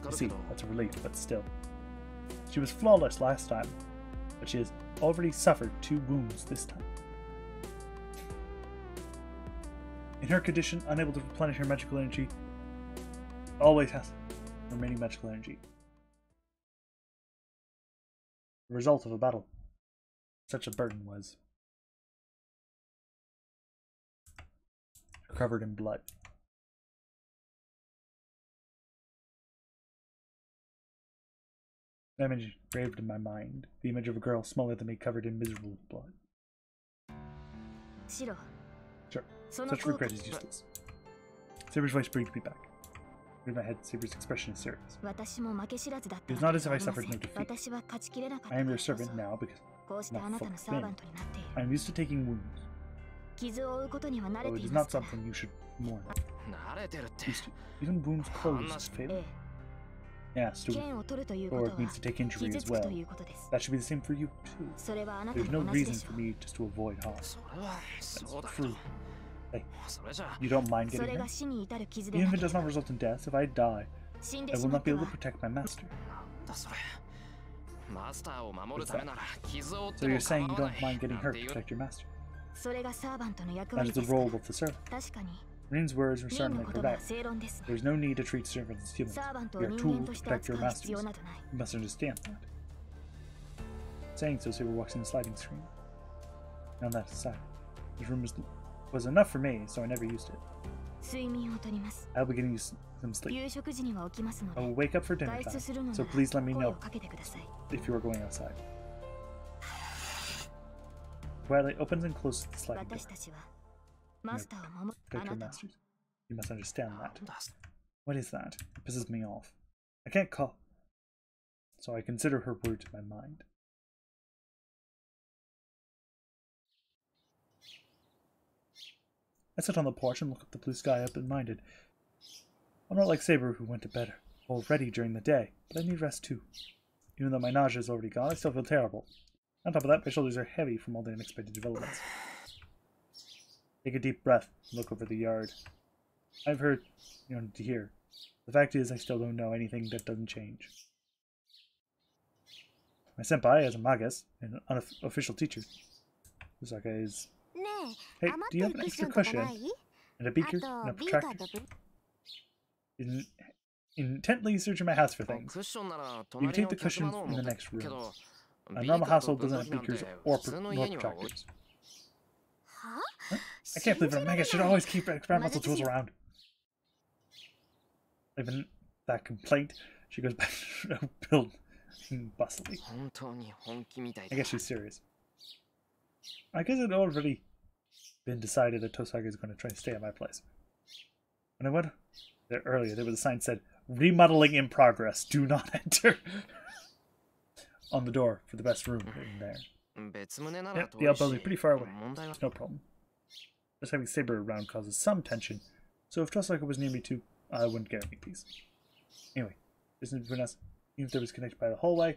You see, that's a relief, but still. She was flawless last time, but she has already suffered 2 wounds this time. In her condition, unable to replenish her magical energy, always has remaining magical energy. The result of a battle such a burden was covered in blood. The image engraved in my mind, the image of a girl smaller than me covered in miserable blood. Sure, such regret is useless. Saber's voice brings me back. In my head, Saber's expression is serious. It is not as if I suffered no defeat. I am your servant now because I'm not full thing. I am used to taking wounds. So it is not something you should mourn. Used to. Even wounds closed fatal. Yeah, stupid. Or it means to take injury as well. That should be the same for you too. There's no reason for me just to avoid harm. That's true. Hey, you don't mind getting hurt? Even if it does not result in death, if I die, I will not be able to protect my master. So you're saying you don't mind getting hurt to protect your master? That is the role of the servant. Rin's words were certainly correct. There is no need to treat servants as humans. We are tools to protect your masters. You must understand that. Saying so, Saber walks in the sliding screen. On that side. This room was enough for me, so I never used it. I'll be getting some sleep. I will wake up for dinner time, so please let me know if you are going outside. Twilight opens and closes the sliding door. Protect your masters. You must understand that. What is that? It pisses me off. I can't call. So I consider her words in my mind. I sit on the porch and look up the blue sky open-minded. I'm not like Saber, who went to bed already during the day, but I need rest too. Even though my nausea is already gone, I still feel terrible. On top of that, my shoulders are heavy from all the unexpected developments. Take a deep breath and look over the yard. I've heard, to hear. The fact is, I still don't know anything that doesn't change. My senpai is a magus, an unofficial teacher. Osaka is... Hey, do you have an extra cushion? And a beaker? And a protractor? Intently searching my house for things. You can take the cushions in the next room. A normal household doesn't have beakers or protractors. Huh? I can't believe a magus should always keep experimental tools around. Even that complaint, she goes back to build bustily. I guess she's serious. I guess it already been decided that Tosaka is going to try to stay at my place. When I went there earlier, there was a sign that said, "Remodeling in progress. Do not enter." On the door for the best room in there. Yep, the outbuilding is pretty far away. It's no problem. Just having Saber around causes some tension, so if Tosaka was near me too, I wouldn't get any peace. Anyway, distance between us, even if there was connected by the hallway,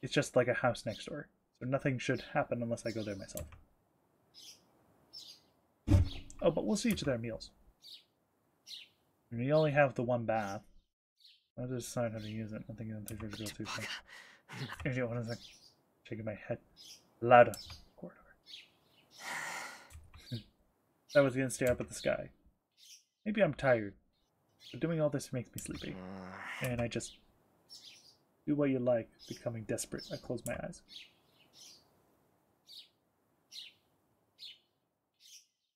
it's just like a house next door, so nothing should happen unless I go there myself. Oh, but we'll see each of their meals. And we only have the one bath. I'll just decide how to use it. I'm thinking I'm going to go too far. Anyway, what is it? Shaking my head. Louder. Corridor. I was going to stare up at the sky. Maybe I'm tired, but doing all this makes me sleepy. And I just do what you like, becoming desperate. I close my eyes.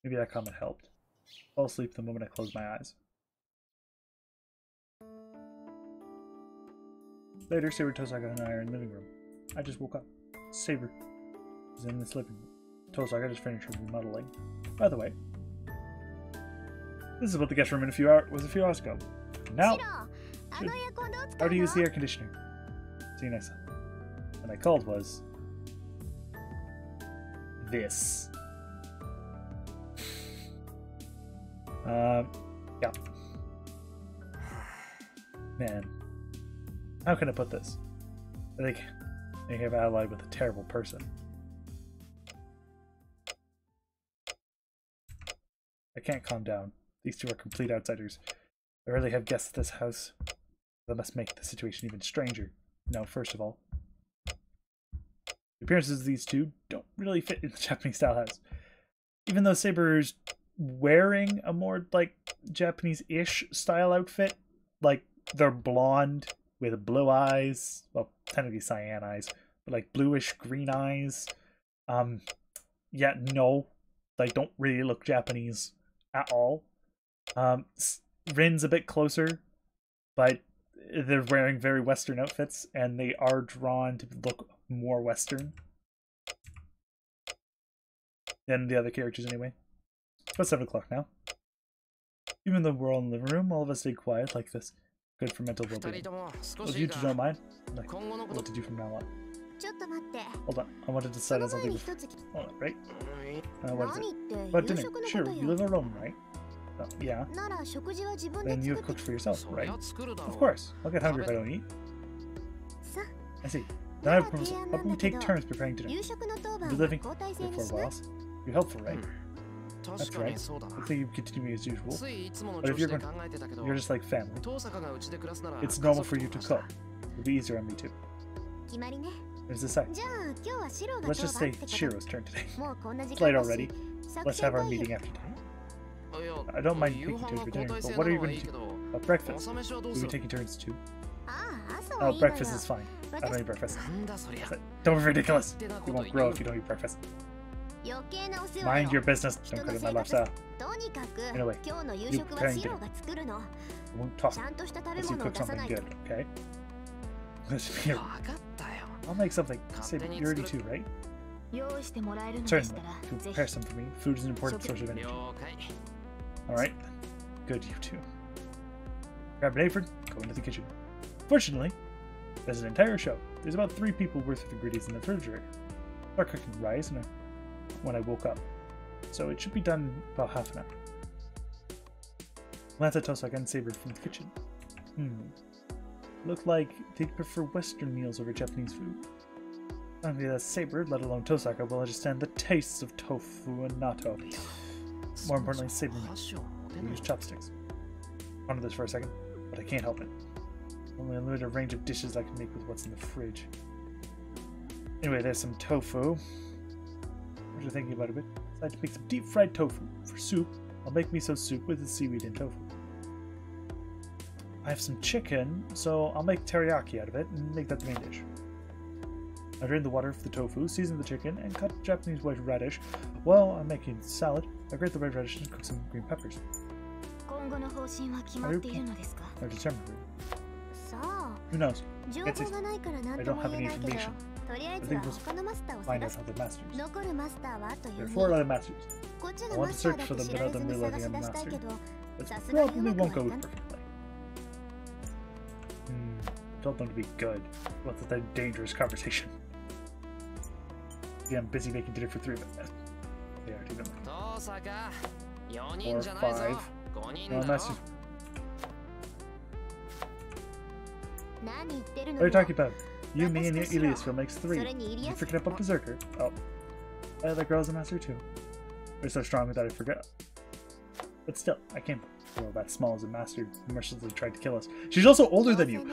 Maybe that comment helped. Fall asleep the moment I close my eyes. Later, Saber, Tosaka, and I are in the living room. I just woke up. Saber is in this living room. Tosaka just finished her remodeling. By the way, this is what the guest room was a few hours ago. Now, how to use the air conditioning. See you next time. What I called was this. Yeah. Man. How can I put this? I think they have allied with a terrible person. I can't calm down. These two are complete outsiders. I rarely have guests at this house. That must make the situation even stranger. Now, first of all, the appearances of these two don't really fit in the Japanese-style house. Even though Saber is wearing a more, like, Japanese-ish style outfit, like, they're blonde with blue eyes, well, technically cyan eyes, but like bluish green eyes. Yeah, no, they don't really look Japanese at all. Rin's a bit closer, but they're wearing very Western outfits, and they are drawn to look more Western than the other characters anyway. It's about 7 o'clock now. Even though we're all in the living room, all of us stay quiet like this. Good for mental well-being. If you two don't mind, like, what to do from now on. Hold on, I wanted to decide on something before. Hold on, right? What is it? About dinner. Sure, you live alone, right? Yeah. Then you have cooked for yourself, right? Of course. I'll get hungry if I don't eat. I see. Then I have a proposal. How about we take turns preparing dinner? You'll be living for a while. You're helpful, right? That's right. I think you continue as usual. But if you're just like family. It's normal for you to cook. It'll be easier on me too. There's the site. Let's just say Shiro's turn today. It's late already. Let's have our meeting after dinner. I don't mind taking turns for dinner, but what are you going to do? Breakfast. We'll be taking turns too. Oh, breakfast is fine. I don't eat breakfast. Don't be ridiculous. You won't grow if you don't eat breakfast. Mind your business. Don't go to my lifestyle. Anyway, you preparing dinner. I won't talk unless you cook something good, okay? Here. I'll make something. Say, you're ready too, right? Certainly. If you prepare some for me, food is an important source of energy. Alright. Good, you two. Grab an apron, go into the kitchen. Fortunately, there's an entire show. There's about 3 people worth of ingredients in the refrigerator. I started cooking rice when I woke up, so it should be done in about half an hour. Glance at Tosaka and Saber from the kitchen. Look like they prefer Western meals over Japanese food. I don't think that Saber, let alone Tosaka, will understand the tastes of tofu and natto. More importantly, Saber will use chopsticks. Ponder this for a second, but I can't help it. Only a limited range of dishes I can make with what's in the fridge. Anyway, there's some tofu. After thinking about it a bit, I decided to make some deep-fried tofu. For soup, I'll make miso soup with the seaweed and tofu. I have some chicken, so I'll make teriyaki out of it and make that the main dish. I drain the water for the tofu, season the chicken, and cut Japanese white radish. While I'm making salad, I grate the red radish and cook some green peppers. Are determined. Who knows? I don't have any information. I think we'll find out other masters. There are 4 other masters. I want to search for them, but other than realizing I'm a master. It probably won't go perfectly. Told them to be good. What's a dangerous conversation? Yeah, I'm busy making dinner for 3 of them. They are 2 of them. 4 or 5. No, masters. What are you talking about? You, me, and Eliasville makes 3. You freaking up a berserker. Oh. That girl's a master too. They're so strong that I forget. But still, I can't grow that small as a master who mercilessly tried to kill us. She's also older than you!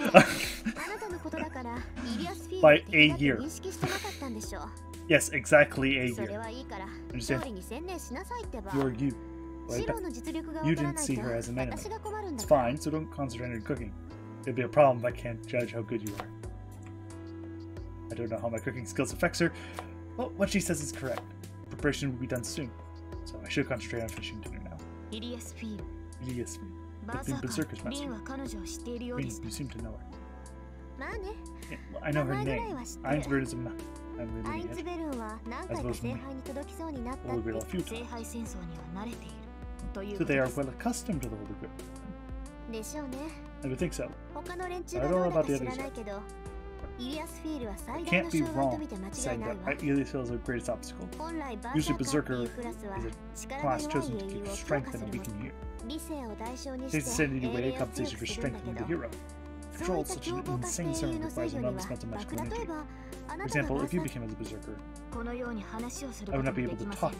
By a year. Yes, exactly a year. Understand? You're you. You didn't see her as an enemy. It's fine, so don't concentrate on your cooking. It'd be a problem if I can't judge how good you are. I don't know how my cooking skills affects her, but what she says is correct. Preparation will be done soon, so I should concentrate on finishing dinner now. Eliasville. The Berserker's master. You seem to know her. Yeah, well, I know her name. Ainsberg is a man. I'm really it. As opposed to me. Holy Grail a few times. So they are well accustomed to the Holy Grail. I would think so. I don't know about the others yet. I can't be wrong saying that Eliasville is the greatest obstacle. Usually Berserker is a class chosen to keep strength and a weakened hero. Takes the sanity away compensation for strengthening the hero. Control such an insane ceremony requires enormous amounts of magical energy. For example, if you became as a Berserker, I would not be able to talk.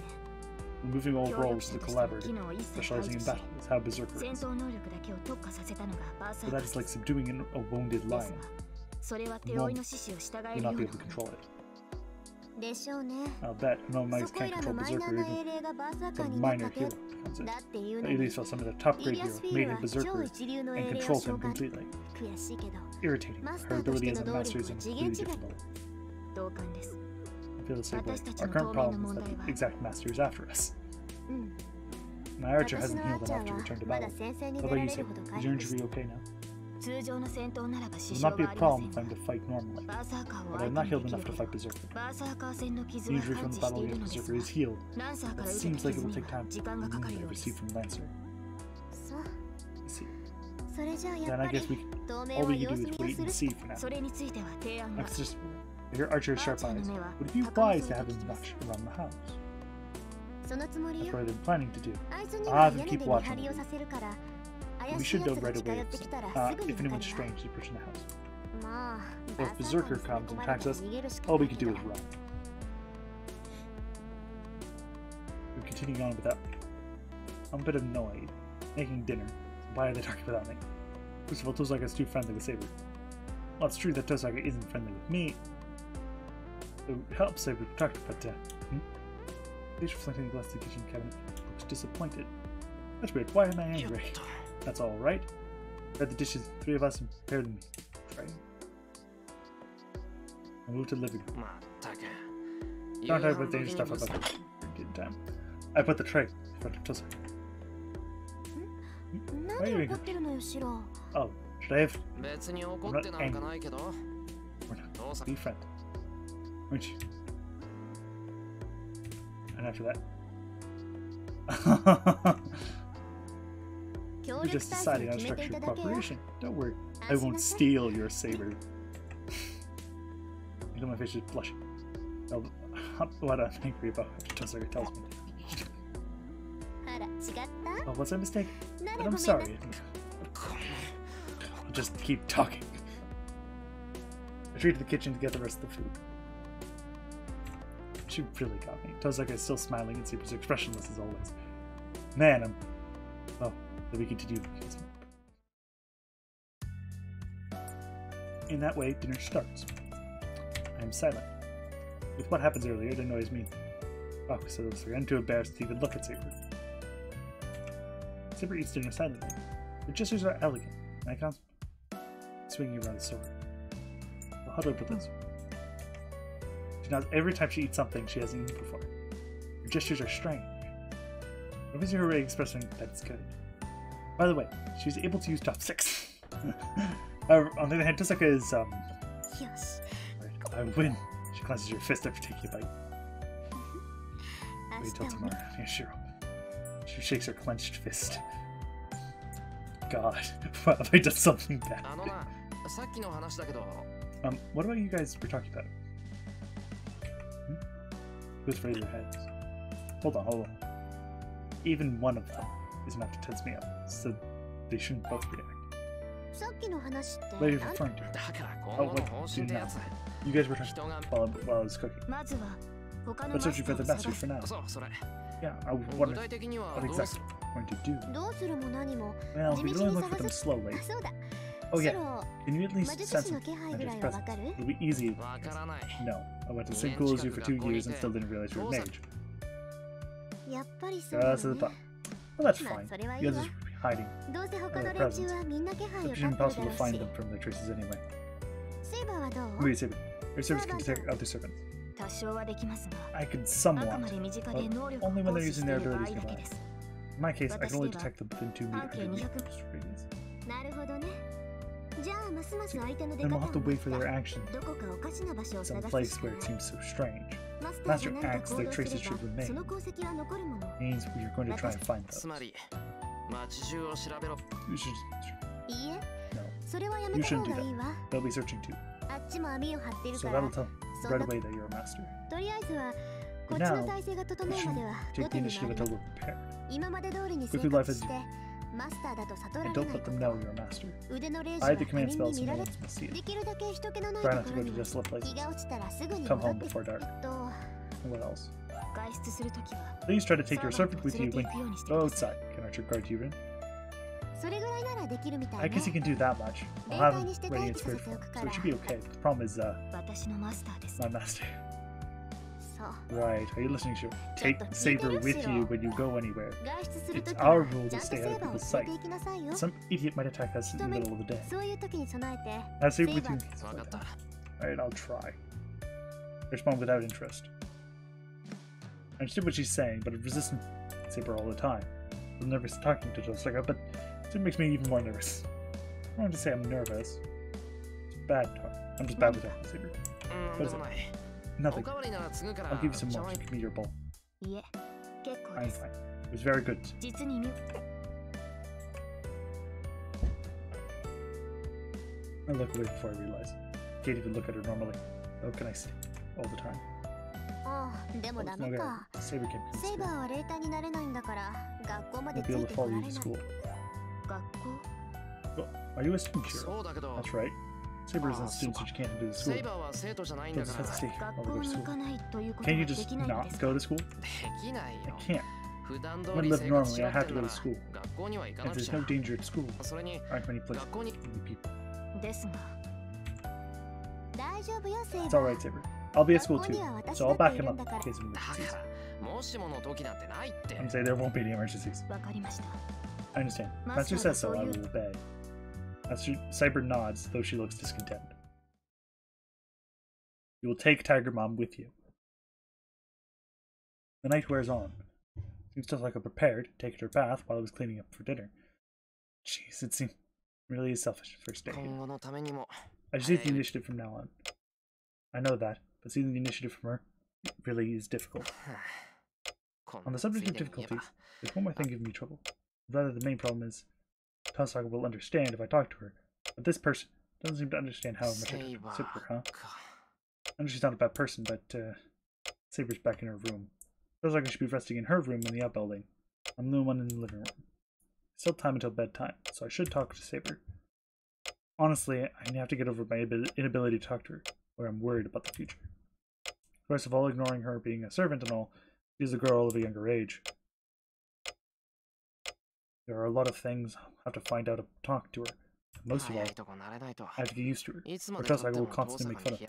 Removing all roles to the collaborator, specializing in battle, is how Berserker is. So that is like subduing a wounded lion. You'll not be able to control it. I'll bet no mice can't control Berserker even some minor hero becomes it. Eliasville summoned a top grade hero, made him Berserker, and controlled him completely. Irritating. Her ability as a master is on a completely different level. I feel the same way. Our current problem is that the exact master is after us. My archer hasn't healed enough to return to battle. How about you, Saber? Is your injury okay now? It will not be a problem if I'm to fight normally, but I am not healed enough to fight Berserker. The injury from the battle against Berserker is healed, but it seems like it will take time to the wound I received from Lancer. I see. Then I guess all we can do is wait and see for now. Next, if your archer has sharp eyes, would it be wise to have him watch around the house? That's what I've been planning to do. I'll have him keep watching. We should know right away if anyone's strangely approaching the house. Or if Berserker comes and attacks us, all we can do is run. We're continuing on without me. I'm a bit annoyed. Making dinner. Why are they talking without me? First of all, Tozaka's too friendly with Saber. Well, it's true that Tozaka isn't friendly with me. It helps Saber to talk to, but He's reflecting the glass of the kitchen cabinet. Looks disappointed. That's weird. Why am I angry? That's all right. Grab the dishes, three of us, and prepare them. Right. I moved to the living room. Don't talk about dangerous stuff about this. Getting time. I put the tray in front of Tozaka. Why are you angry? Oh, should I have? I'm not angry. We're not. Be friends. Aren't you? And after that. We're just deciding on structured cooperation. Don't worry, I won't steal your saber. You know my face is blushing. What I'm angry about after Tozaka tells me. Oh, was I mistaken? But I'm sorry. I'll just keep talking. I retreat to the kitchen to get the rest of the food. She really got me. Tozaka is still smiling and super expressionless as always. Man, I'm... Oh, then we continue. In that way, dinner starts. I am silent. With what happens earlier, it annoys me. Oh, so I'm too embarrassed to even look at Saber. Saber eats dinner silently. Her gestures are elegant, and I can't swinging around the sword. Well, how do I put this? She nods every time she eats something she hasn't eaten before. Her gestures are strange. What was her way expressing that's good? By the way, she was able to use top 6. However, on the other hand, Tozaka is, I win. She clenches her fist after taking a bite. Wait till tomorrow. Yeah, sure. She shakes her clenched fist. God, have I done something bad? What about you guys were talking about? Who's raising their heads? Hold on. Even one of them is enough to tense me up, so they shouldn't both react. What are you referring to? Oh, what do you now? You guys were talking while I was cooking. Let's search for the masters for now. Yeah, I wonder what exactly I'm going to do. Well, we can only look for them slowly. Oh yeah, can you at least sense Magi's presence? It'll be easy. No, I went to the same school as you for 2 years and still didn't realize you were a mage. That's the thought. Well, that's fine. The others would be hiding their presence. It's impossible to find them from their traces anyway. Wait, Saber. Your servants can detect other servants. I can somewhat, but only when they're using their abilities nearby. In my case, I can only detect them within 2 meters radius. Then we'll have to wait for their action. Some place where it seems so strange. Master acts, their traces should remain. Means we are going to try and find those. You should... No. You shouldn't do that. They'll be searching too. So that'll tell right away that you're a master. But now, you should take the initiative until we're prepared. Quickly life as you. And don't let them know you're a master. I have the command spell so no one will see it. Try not to go to desolate places. Come home before dark. And what else? Please try to take your servant with you when you go outside. Can Archer guard you in? I guess he can do that much. I'll have him ready in spirit form, so it should be okay. The problem is, my master. Right, are you listening to? Take Saber with you when you go anywhere. It's our rule to stay out of people's sight. Some idiot might attack us in the middle of the day. Have Saber with you. Alright, I'll try. Respond without interest. I understand what she's saying, but I resist Saber all the time. I'm nervous talking to Tozaka, but it makes me even more nervous. I want to say I'm nervous. It's bad talk. I'm just bad with talking, Saber. What is it? Nothing. I'll give you some more. Give me your ball. I'm fine. It was very good. I look away before I realize. Can't even look at her normally. How can I see all the time? Saber can't be be able to follow you to school. Well, are you a student here? That's right. Saber isn't a student, so she can't do the school. She just has to stay while we go to school. Can't you just not go to school? I can't. When I live normally, I have to go to school. And there's no danger at school. There aren't many places, many people. It's alright, Saber. I'll be at school too, so I'll back him up in case of emergencies. I'm saying there won't be any emergencies. I understand. Master says so, I will obey. Saber nods, though she looks discontent. You will take Tiger Mom with you. The night wears on. Seems just like I prepared, taking her bath while I was cleaning up for dinner. Jeez, it seems really selfish first day. I just need the initiative from now on. I know that, but seeing the initiative from her really is difficult. On the subject of difficulties, there's one more thing giving me trouble. Rather, the main problem is Tasaka will understand if I talk to her, but this person doesn't seem to understand how much I consider her, huh? I know she's not a bad person, but Saber's back in her room. Feels like I should be resting in her room in the outbuilding. I'm the only one in the living room. Still time until bedtime, so I should talk to Saber. Honestly, I have to get over my inability to talk to her, or I'm worried about the future. First of all, ignoring her being a servant and all, she's a girl of a younger age. There are a lot of things I'll have to find out to talk to her. Most of all, I have to get used to her, or else I will constantly make fun of me.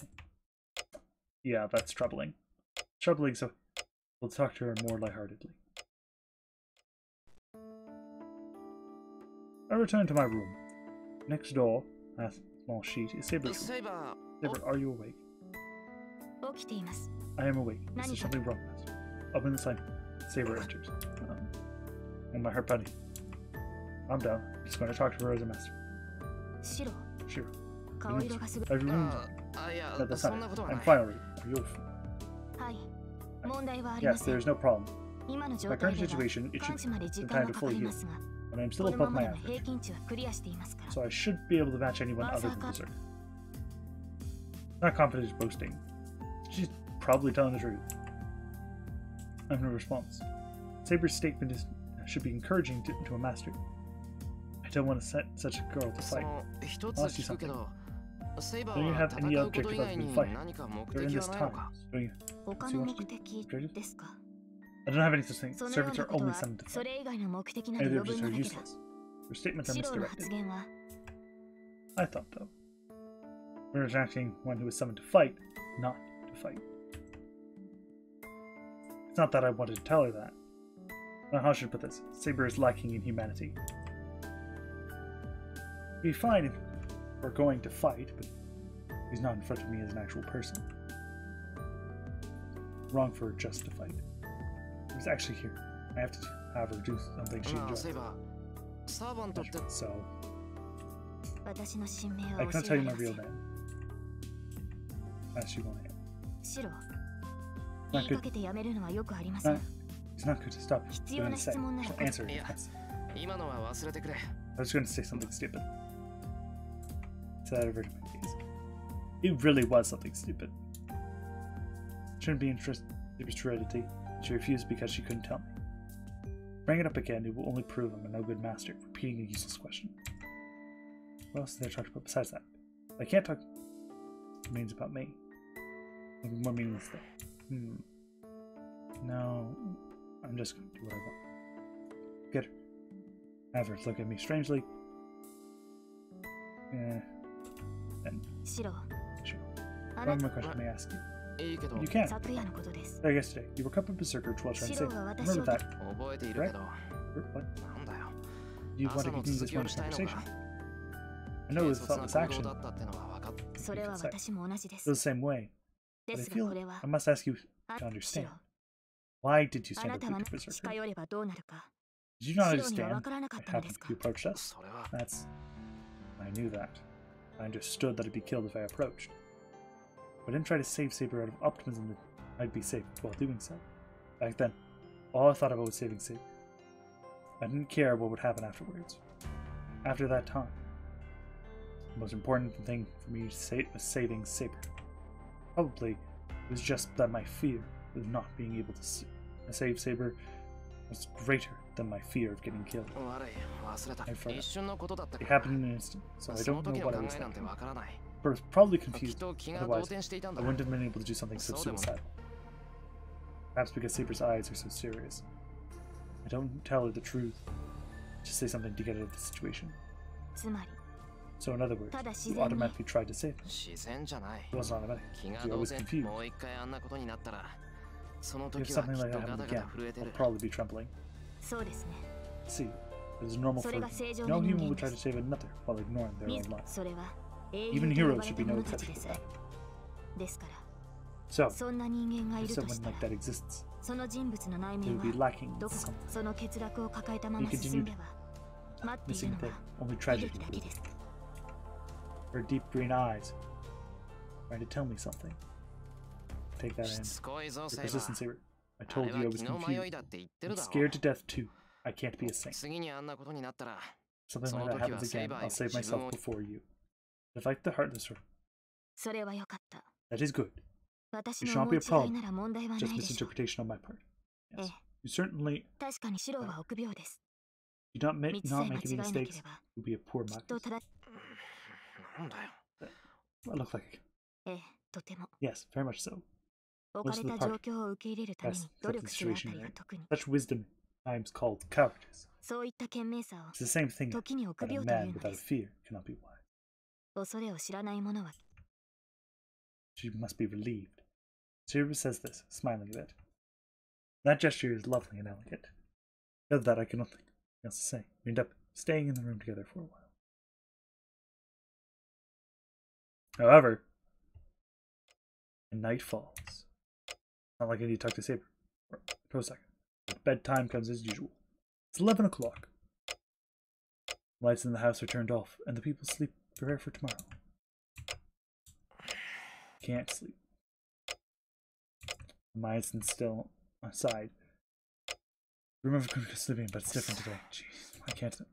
Yeah, that's troubling. Troubling, so we'll talk to her more lightheartedly. I return to my room. Next door, a small sheet, is Saber's room. Saber, are you awake? I am awake. Is there something wrong, Master? Open the sign. Saber enters. And my heart pounding. I'm down. I'm just going to talk to her as a master. Sure. Have your room? No, that's not it. I'm fine already. Are you Yes, there is no problem. My current situation, it should take some time to fully heal. But I'm still above my average. So I should be able to match anyone other than Berserk. Not confident is boasting. She's probably telling the truth. I have no response. Saber's statement should be encouraging to a master. I don't want to set such a girl to fight. I'll ask you something. Don't you have any objective other than fight? They're in this time. Don't you? I don't have any such thing. Servants are only summoned to fight. Any objects are useless. Your statements are misdirected. I thought, though. We're attracting one who is summoned to fight, not to fight. It's not that I wanted to tell her that. Now, how should I put this? Saber is lacking in humanity. It'd be fine if we're going to fight, but he's not in front of me as an actual person. Wrong for her just to fight. He's actually here. I have to have her do something she enjoys. So, I can't tell you my real name. As you want to. Not good. It's not good to stop. You're going to say. She'll answer it. Yes. I was going to say something stupid. So that averted my gaze. It really was something stupid. Shouldn't be interested in heredity. She refused because she couldn't tell me. Bring it up again, it will only prove I'm a no good master, repeating a useless question. What else is there to talk about besides that? I can't talk. It means about me. Something more meaningless thing. No, I'm just going to do what I want. Good. Average look at me strangely. And sure. One more question may I ask you. You can. There yesterday, you were coupled Berserker while trying to save. Remember that, right? What? Do you want to continue this one conversation? I know it was a thoughtless action. It's the same way. But I feel I must ask you to understand. Why did you stand up to Berserker? Did you not understand what happened when you approached us? I knew that. I understood that I'd be killed if I approached. But I didn't try to save Saber out of optimism that I'd be safe while doing so. Back then, all I thought about was saving Saber. I didn't care what would happen afterwards. After that time, the most important thing for me was saving Saber. Probably it was just that my fear of not being able to save Saber was greater than my fear of getting killed. I forgot. It happened in an instant, so I don't know what I was thinking. But I was probably confused, otherwise I wouldn't have been able to do something so suicidal. Perhaps because Saber's eyes are so serious. I don't tell her the truth, just say something to get out of the situation. So in other words, you automatically tried to save him. It wasn't automatic. You're always confused. If something like that happened again, I'll probably be trembling. See, it is normal for no human would try to save another while ignoring their own life. Even heroes should be no exception to that. So, if someone like that exists, they would be lacking in something. He continued, missing thing, only tragedy. Her deep green eyes, trying to tell me something. Take that in. Your persistence, Saber. I told you I was confused. I'm scared to death too. I can't be a saint. Something like that happens again, I'll save myself before you. I fight the heartless her. That is good. It should not be a problem. Just misinterpretation on my part. Yes. You certainly do not make any mistakes. You'll be a poor Marcus. I look like yes, very much so. Most of the part. Yes, accept the situation you're in. Such wisdom times called cowardice. It's the same thing that a man without a fear cannot be wise. She must be relieved. Saber says this, smiling a bit. That gesture is lovely and elegant. Of that I can nothing else to say. We end up staying in the room together for a while. However, night falls. Not like I need to talk to Saber. For a second. Bedtime comes as usual. It's 11 o'clock. Lights in the house are turned off, and the people sleep. Prepare for tomorrow. Can't sleep. My mind's still aside. Remember sleeping, but it's different today. Jeez, why can't it?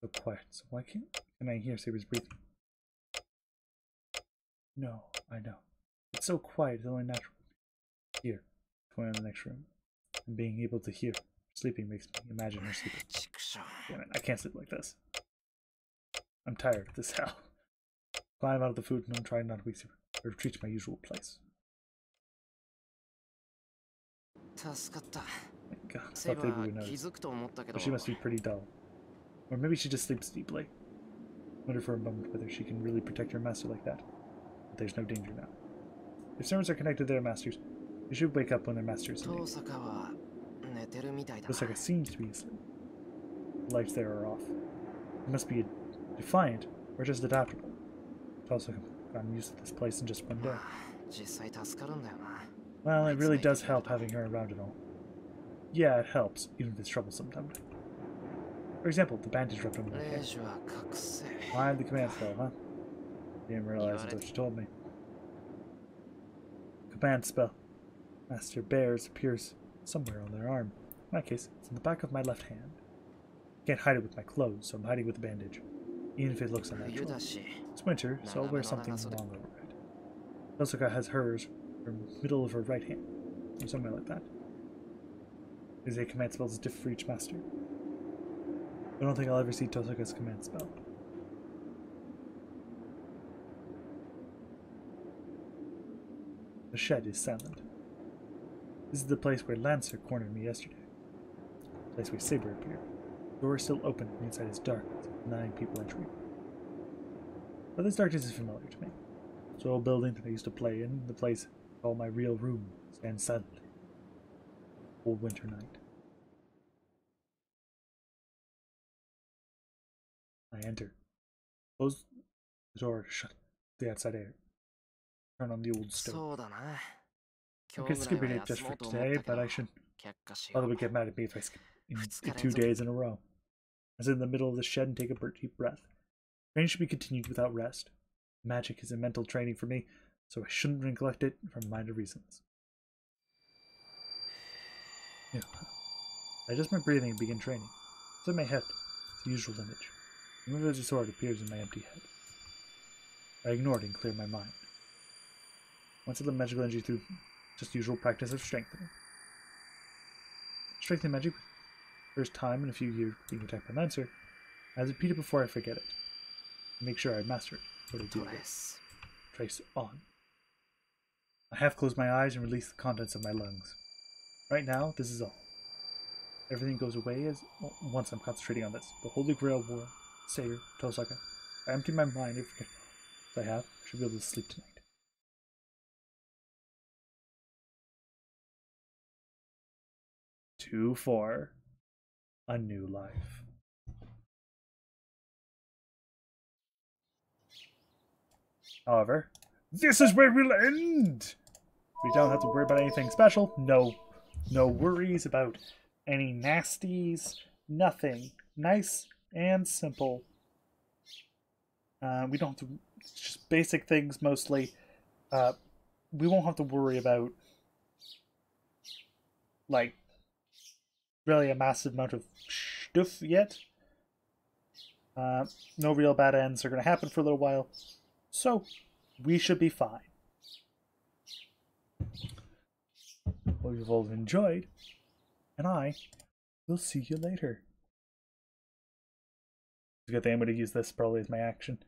So quiet. So why can I hear Saber's breathing? No, I know. It's so quiet, it's only natural. Here, going in the next room. And being able to hear sleeping makes me imagine her sleeping. Damn it, I can't sleep like this. I'm tired of this hell. Climb out of the food and I'm trying not to wake Saber. I retreat to my usual place. Thank God, I thought Saber would notice. But she must be pretty dull. Or maybe she just sleeps deeply. I wonder for a moment whether she can really protect her master like that. But there's no danger now. If servants are connected to their masters, they should wake up when their master is asleep. Tosaka seems to be asleep. The lights there are off. It must be defiant or just adaptable. Tosaka got used to this place in just one day. Well, it really does help having her around and all. Yeah, it helps, even if it's troublesome sometimes. For example, the bandage rubbed on my head. Why the command spell, huh? Didn't realize until she told me. Command spell. Master Bears appears somewhere on their arm. In my case, it's in the back of my left hand. I can't hide it with my clothes, so I'm hiding with the bandage. Even if it looks unnatural. It's winter, so I'll wear something long over it. Tosaka has hers from the middle of her right hand, or somewhere like that. Is a command spell is different for each master. I don't think I'll ever see Tosaka's command spell. The shed is silent. This is the place where Lancer cornered me yesterday. The place where Saber appeared. The door is still open and inside is dark, with 9 people entering. But this darkness is familiar to me. This old building that I used to play in, the place I call my real room, stands silently. Old winter night. I enter. Close the door to shut the outside air. Turn on the old stove. I could skip a day just for today, but I should. Father would get mad at me if I skip in 2 days in a row. I sit in the middle of the shed and take a deep breath. Training should be continued without rest. Magic is a mental training for me, so I shouldn't neglect it for minor reasons. Yeah. I adjust my breathing and begin training. It's in my head. It's the usual image. The invisible sword appears in my empty head. I ignore it and clear my mind. Once I let magical energy through just usual practice of strengthening. Strengthening magic first time in a few years being attacked by Lancer. I repeat it before I forget it. Make sure I master it. What I do this. Trace on. I half close my eyes and release the contents of my lungs. Right now, this is all. Everything goes away once I'm concentrating on this. The Holy Grail War, Savior, Tosaka. I empty my mind and forget what I have. I should be able to sleep tonight. For a new life. However, this is where we'll end! We don't have to worry about anything special. No worries about any nasties. Nothing. Nice and simple. We don't have to... Just basic things mostly. We won't have to worry about... like... really a massive amount of stuff yet. No real bad ends are going to happen for a little while. So, we should be fine. Hope you've all enjoyed. And I will see you later. It's a good thing I'm going to use this probably as my action.